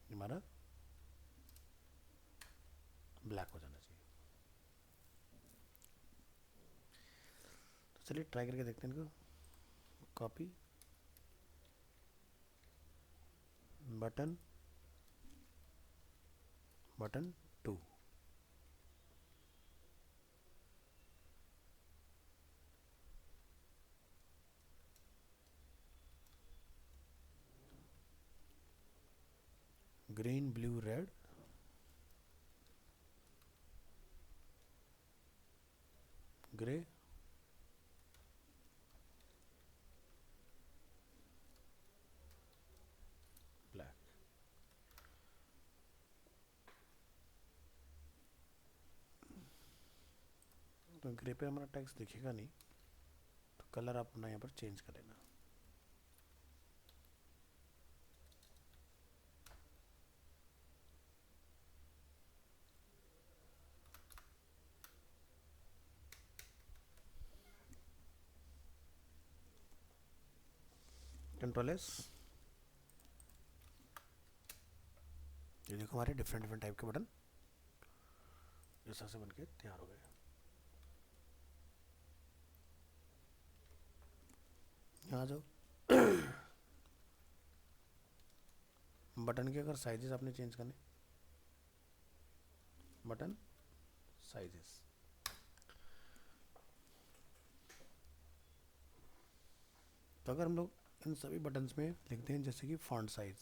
ये हमारा ब्लैक हो जाना चाहिए। तो चलिए ट्राई करके देखते हैं इनको। Copy button, button 2, green blue red, grey, black. तो ग्रे पे हमारा टेक्स्ट दिखेगा नहीं, तो कलर आप अपना यहाँ पर चेंज कर लेना। Control S. ये देखो हमारे डिफरेंट डिफरेंट टाइप के बटन इस तरह से बन के तैयार हो गए। यहाँ जाओ, बटन के अगर साइजेस आपने चेंज करने, बटन साइजेस, तो अगर हम लोग इन सभी बटन्स में लिखते हैं जैसे कि फॉन्ट साइज,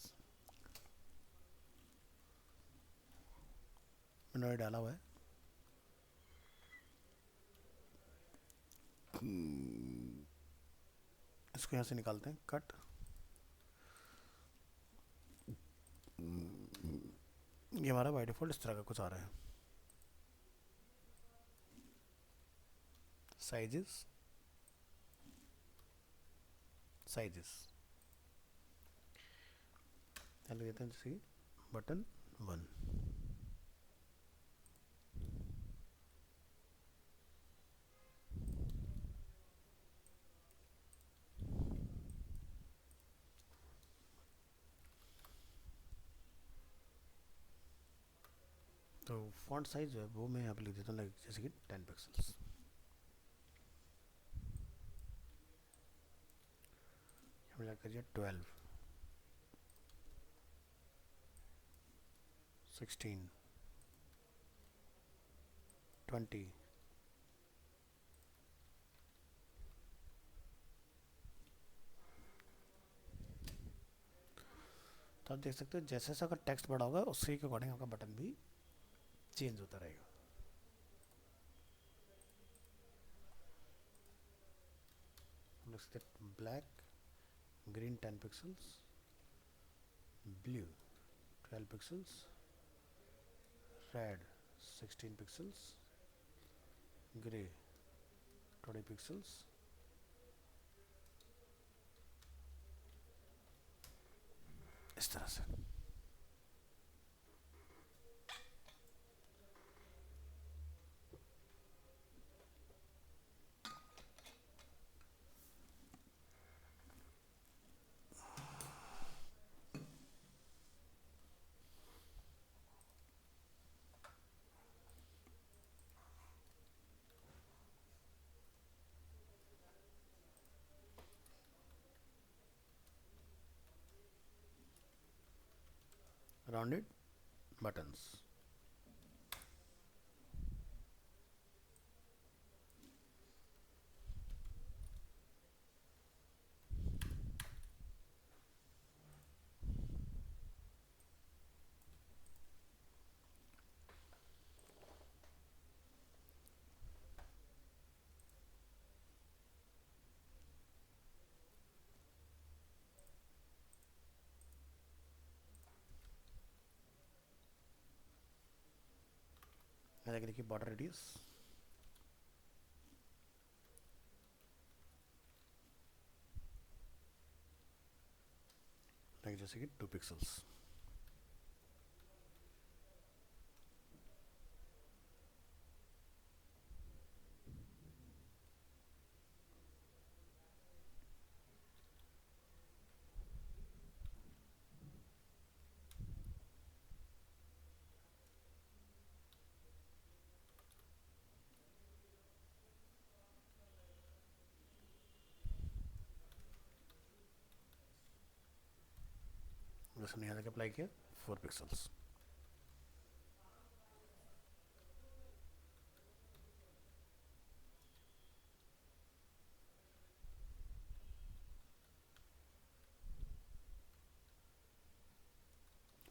मैंने डाला हुआ है, इसको यहाँ से निकालते हैं, कट, ये हमारा बाय डिफॉल्ट इस तरह का कुछ आ रहा है। साइजेस, साइजेस लिख देते हैं जैसे कि बटन 1, तो फॉन्ट साइज जो है वो मैं यहाँ पे लिख देता हूँ जैसे कि 10 पिक्सल्स। यहाँ करिए 12, 16, 20, तो आप देख सकते हो जैसे जैसा अगर टेक्स्ट बड़ा होगा उसके अकॉर्डिंग आपका बटन भी चेंज होता रहेगा। हम लिख सकते हैं black, green 10 pixels, blue 12 pixels, red 16 pixels, grey 20 pixels, इस तरह से। राउंडेड बटन्स, यहाँ देखिए बॉर्डर रेडियस, लाइक जैसे कि 2 पिक्सल्स। जैसे हमने यहाँ तक अप्लाई किया 4 पिक्सल्स।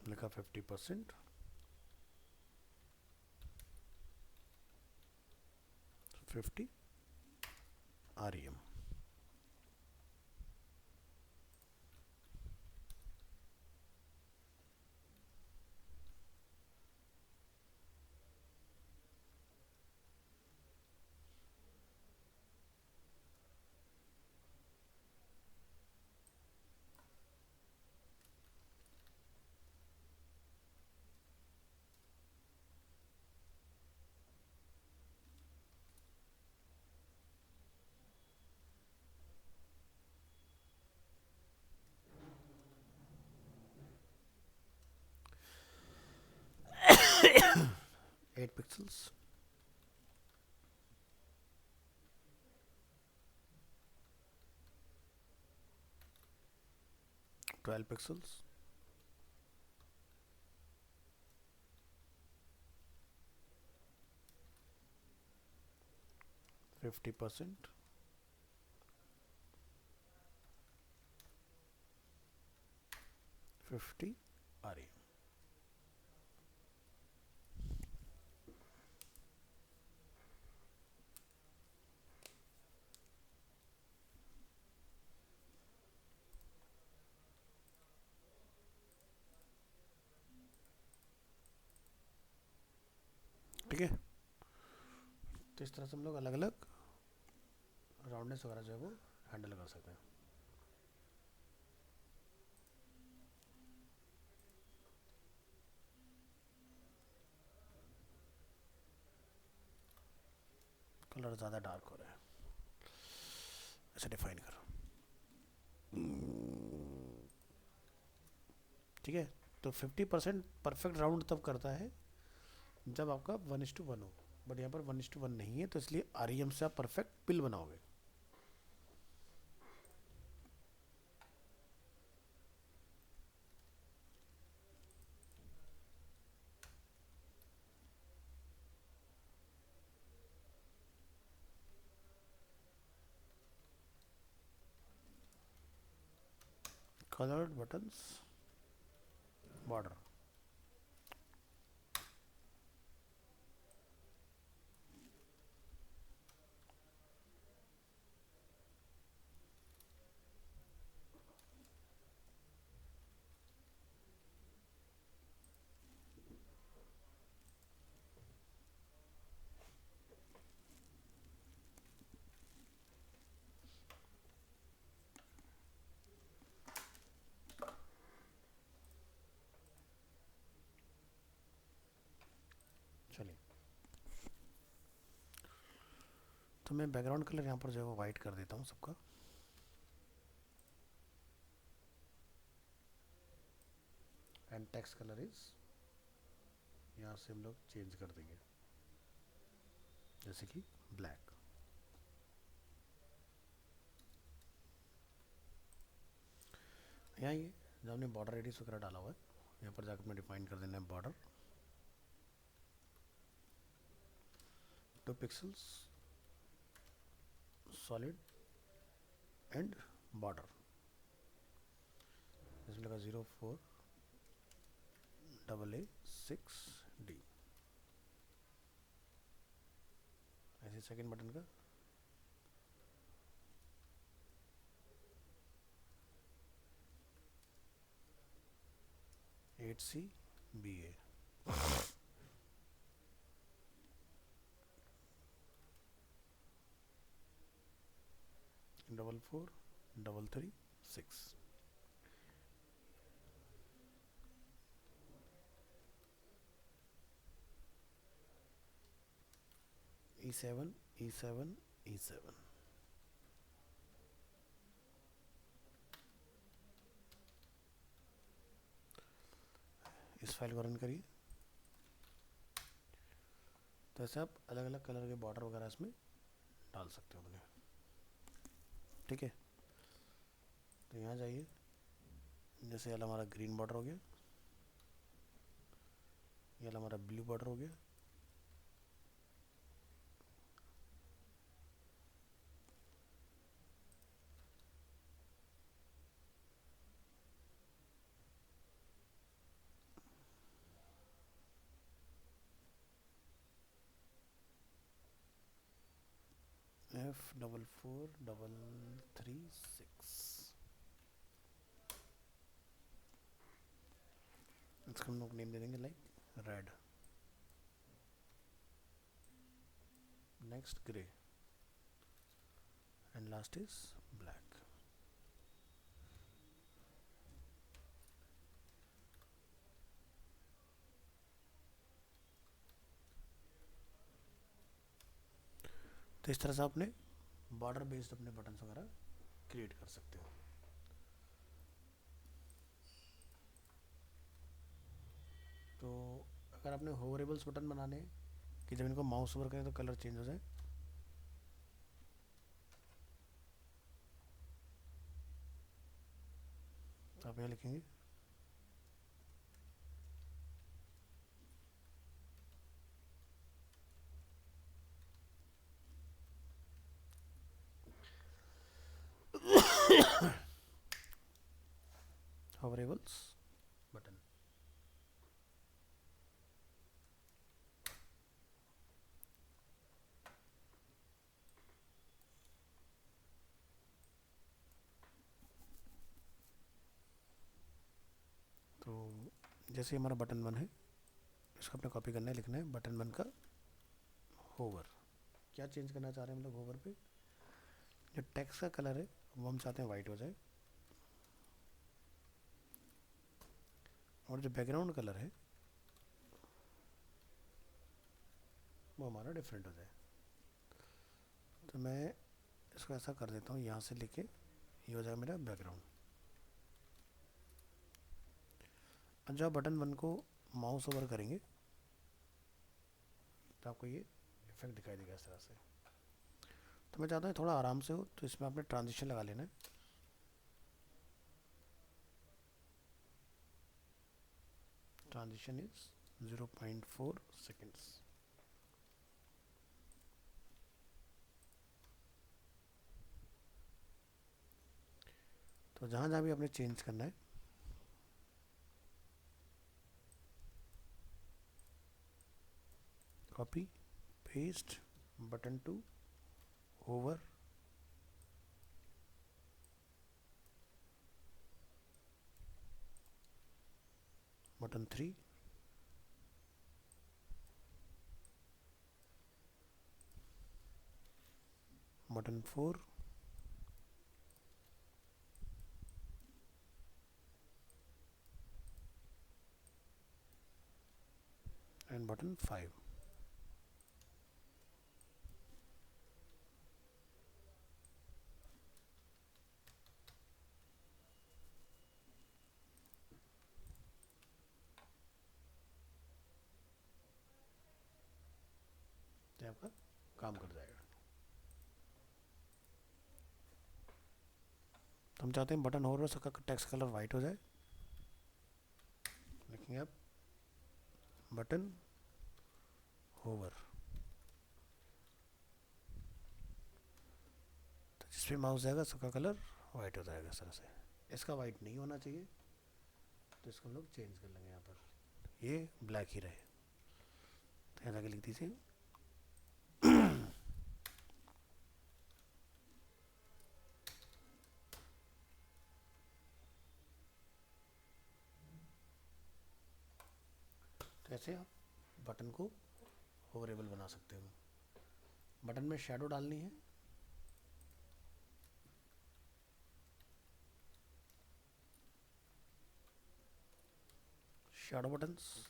लिखा 50%, 50, REM. Eight pixels. 12 pixels. 50%. 50 REM. ठीक है, तो इस तरह से हम लोग अलग अलग राउंडनेस वगैरह जो है वो हैंडल कर सकते हैं. कलर ज़्यादा डार्क हो रहा है, ऐसे डिफाइन करो. ठीक है, तो 50% परफेक्ट राउंड तब करता है जब आपका 1:1 हो, बट यहाँ पर 1:1 नहीं है, तो इसलिए REM से आप परफेक्ट पिल बनाओगे. Coloured buttons, border. चलिए, तो मैं बैकग्राउंड कलर यहाँ पर जो है वो वाइट कर देता हूँ सबका. एंड टेक्स्ट कलर इज, यहाँ से हम लोग चेंज कर देंगे, जैसे कि ब्लैक. यहाँ ये जब हमने बॉर्डर रेडियस वगैरह डाला हुआ है, यहाँ पर जाकर अपने डिफाइन कर देना है border 2 pixels solid and border. इसमें लगा 04AA6D. ऐसे सेकेंड बटन का 8CBA. 44336. E7 E7 E7. इस फाइल को रन करिए. तो ऐसे आप अलग अलग कलर के बॉर्डर वगैरह इसमें डाल सकते हो अपने. ठीक है, तो यहाँ जाइए, जैसे वाला हमारा ग्रीन बॉर्डर हो गया, ये वाला हमारा ब्लू बॉर्डर हो गया, F44336। इसका हम लोग नेम दे देंगे like red, next grey and last is black. तो इस तरह से आपने बॉर्डर बेस्ड अपने बटन्स वगैरह क्रिएट कर सकते हो। तो अगर आपने होवरेबल्स बटन बनाने हैं कि जब इनको माउस ओवर करें तो कलर चेंज हो जाए, तो आप यहाँ लिखेंगे होवरेबल्स बटन। तो जैसे हमारा बटन वन है, इसको अपने कॉपी करना है, लिखना है बटन वन का होवर। क्या चेंज करना चाह रहे हैं हम लोग होवर पे? जो टेक्स्ट का कलर है वो हम चाहते हैं वाइट हो जाए, और जो बैकग्राउंड कलर है वो हमारा डिफरेंट हो जाए। तो मैं इसको ऐसा कर देता हूँ, यहाँ से लेके ये हो जाएगा मेरा बैकग्राउंड। अब जब बटन वन को माउस ओवर करेंगे तो आपको ये इफेक्ट दिखाई देगा इस तरह से। तो मैं चाहता हूँ थोड़ा आराम से हो, तो इसमें आपने ट्रांजिशन लगा लेना है। Transition is 0.4 seconds. तो जहाँ जहाँ भी आपने चेंज करना है, copy paste button to hover, button 3, button 4, and button 5। तो आपका काम कर जाएगा। तो हम चाहते हैं बटन होवर का टेक्स्ट कलर वाइट हो जाए, लिखेंगे आप बटन होवर। तो जिस पे माउस जाएगा सबका कलर वाइट हो जाएगा इस तरह से। इसका वाइट नहीं होना चाहिए, तो इसको हम लोग चेंज कर लेंगे। यहाँ पर ये ब्लैक ही रहे, तो यहाँ जाके लिख दीजिए तो ऐसे आप बटन को होवरेबल बना सकते हो। बटन में शेडो डालनी है, शेडो बटन्स,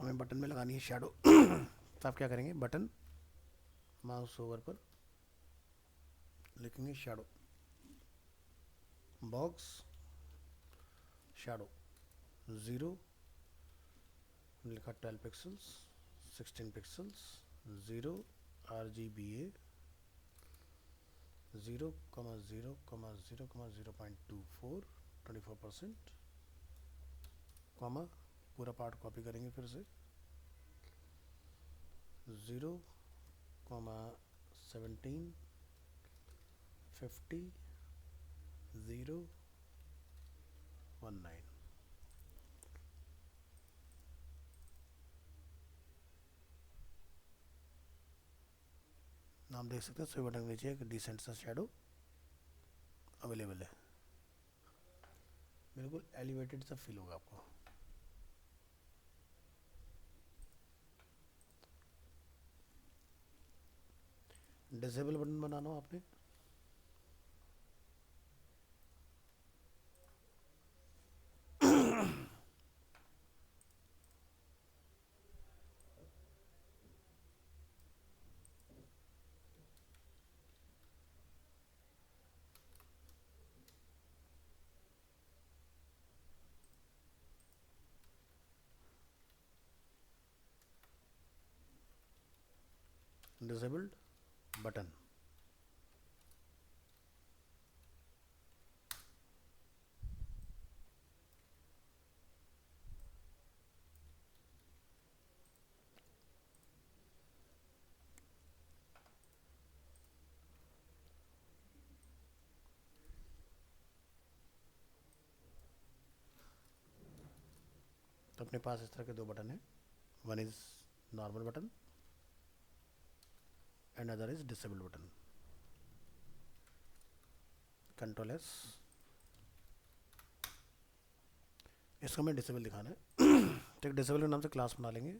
हमें बटन में लगानी है शैडो। तो आप क्या करेंगे, बटन माउस ओवर पर लिखेंगे शैडो, बॉक्स शैडो 0 लिखा 12 पिक्सल्स 16 पिक्सल्स 0 RGBA 0,0,0,0.24 24%, कॉमा पूरा पार्ट कॉपी करेंगे फिर से 0,17 50 019। नाम देख सकते हैं, स्विच बटन के नीचे एक डिसेंट सा शैडो अवेलेबल है, बिल्कुल एलिवेटेड सा फील होगा आपको। डिसेबल बटन बनाना हो आपने, डिसेबल्ड बटन। तो अपने पास इस तरह के दो बटन हैं, one is normal button and other is disable button. Control S, इसको हमें डिसेबल दिखाना है। तो एक डिसेबल के नाम से क्लास बना लेंगे,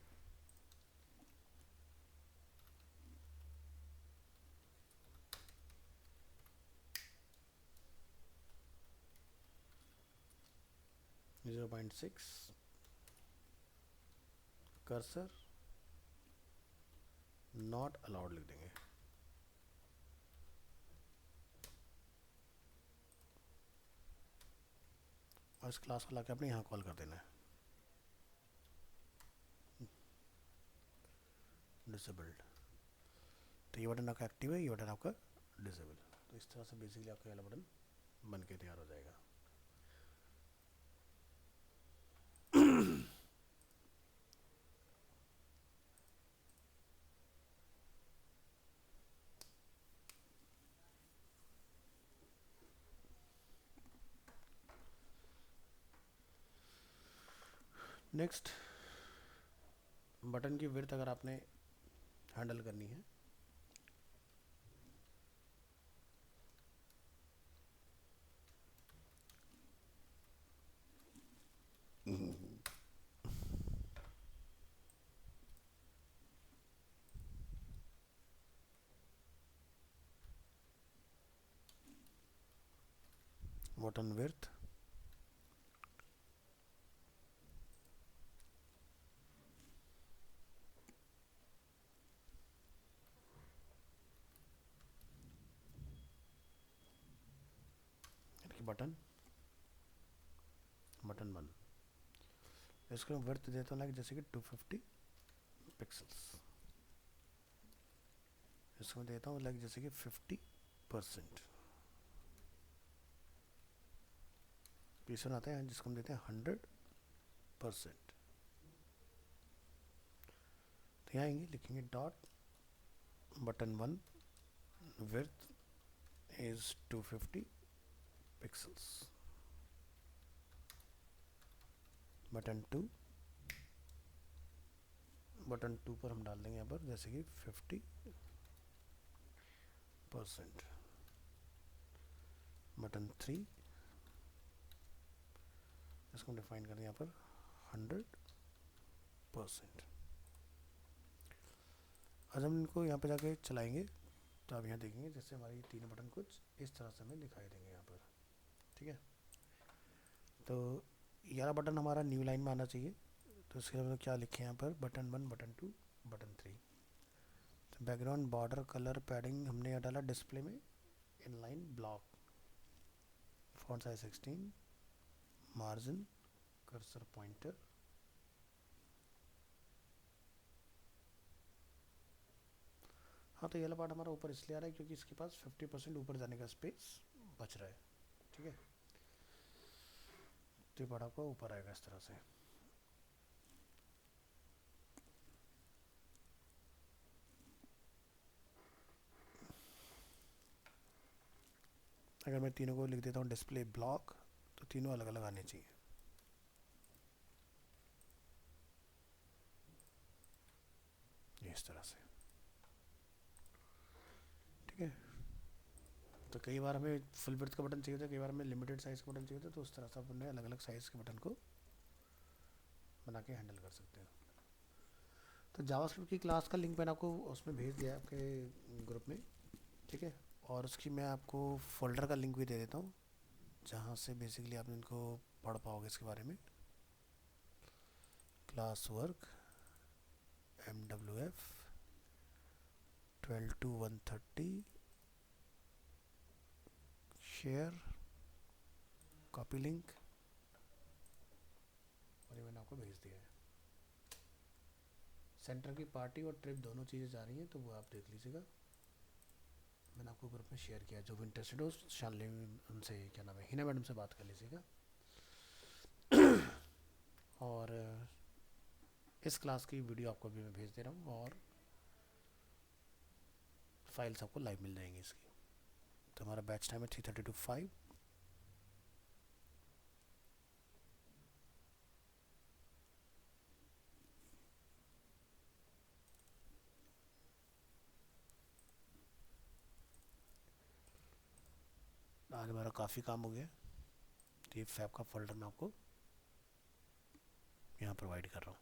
zero point six cursor not allowed लिख देंगे। और इस क्लास को लाके अपने यहाँ कॉल कर देना है, डिसेबल्ड। तो ये बटन आपका एक्टिव है, ये बटन आपका डिसेबल। तो इस तरह से बेसिकली आपका वाला बटन बन के तैयार हो जाएगा। नेक्स्ट, बटन की विड्थ अगर आपने हैंडल करनी है, बटन विड्थ बटन बटन 1, इसको मैं वर्थ देता हूँ लाइक जैसे कि 250 पिक्सल्स, इसको मैं देता हूँ लाइक जैसे कि 50%। पीछे आता है जिसको हम देते हैं 100%। तो यहाँ आएंगे, लिखेंगे dot button 1 width is 250 pixels, button 2 पर हम डाल देंगे यहाँ पर जैसे कि 50%, बटन 3 इसको डिफाइन कर दें यहाँ पर 100%। आज हम इनको यहाँ पर जाके चलाएंगे तो आप यहाँ देखेंगे जैसे हमारी तीनों बटन कुछ इस तरह से हमें दिखाई देंगे यहाँ पर, ठीक है। तो 11 बटन हमारा न्यू लाइन में आना चाहिए, तो तो इसके लिए क्या लिखे यहाँ पर, बटन 1, बटन 2, बटन 3। तो बैकग्राउंड बॉर्डर कलर पैडिंग हमने यहाँ डाला डिस्प्ले में, inline block, font size 16, margin, cursor pointer. हाँ तो ये वाला पार्ट हमारा ऊपर इसलिए आ रहा है क्योंकि इसके पास 50% ऊपर जाने का स्पेस बच रहा है, ठीक है। तो ये पार्ट आपका ऊपर आएगा इस तरह से। अगर मैं तीनों को लिख देता हूँ डिस्प्ले ब्लॉक, तो तीनों अलग अलग आने चाहिए। इस तरह से, ठीक है। तो कई बार हमें फुल विड्थ का बटन चाहिए था, कई बार हमें लिमिटेड साइज़ का बटन चाहिए था, तो उस तरह से अपने अलग अलग साइज़ के बटन को बना के हैंडल कर सकते हैं। तो जावास्क्रिप्ट की क्लास का लिंक मैंने आपको उसमें भेज दिया है आपके ग्रुप में, ठीक है। और उसकी मैं आपको फोल्डर का लिंक भी दे देता हूँ, जहाँ से बेसिकली आप इनको पढ़ पाओगे इसके बारे में। Class work MWF 12 to 130, share, copy link, और ये मैंने आपको भेज दिया है। सेंटर की पार्टी और ट्रिप दोनों चीज़ें जा रही हैं, तो वो आप देख लीजिएगा। मैंने आपको ग्रुप में शेयर किया, जो भी इंटरेस्टेड हो शानली उनसे, क्या नाम है, हिना मैडम से बात कर लीजिएगा। और इस क्लास की वीडियो आपको भी मैं भेज दे रहा हूँ, और फाइल्स आपको लाइव मिल जाएंगी इसकी। तो हमारा बैच टाइम है 3:30 to 5। आज हमारा काफ़ी काम हो गया। तो ये फैब का फोल्डर मैं आपको यहाँ प्रोवाइड कर रहा हूँ।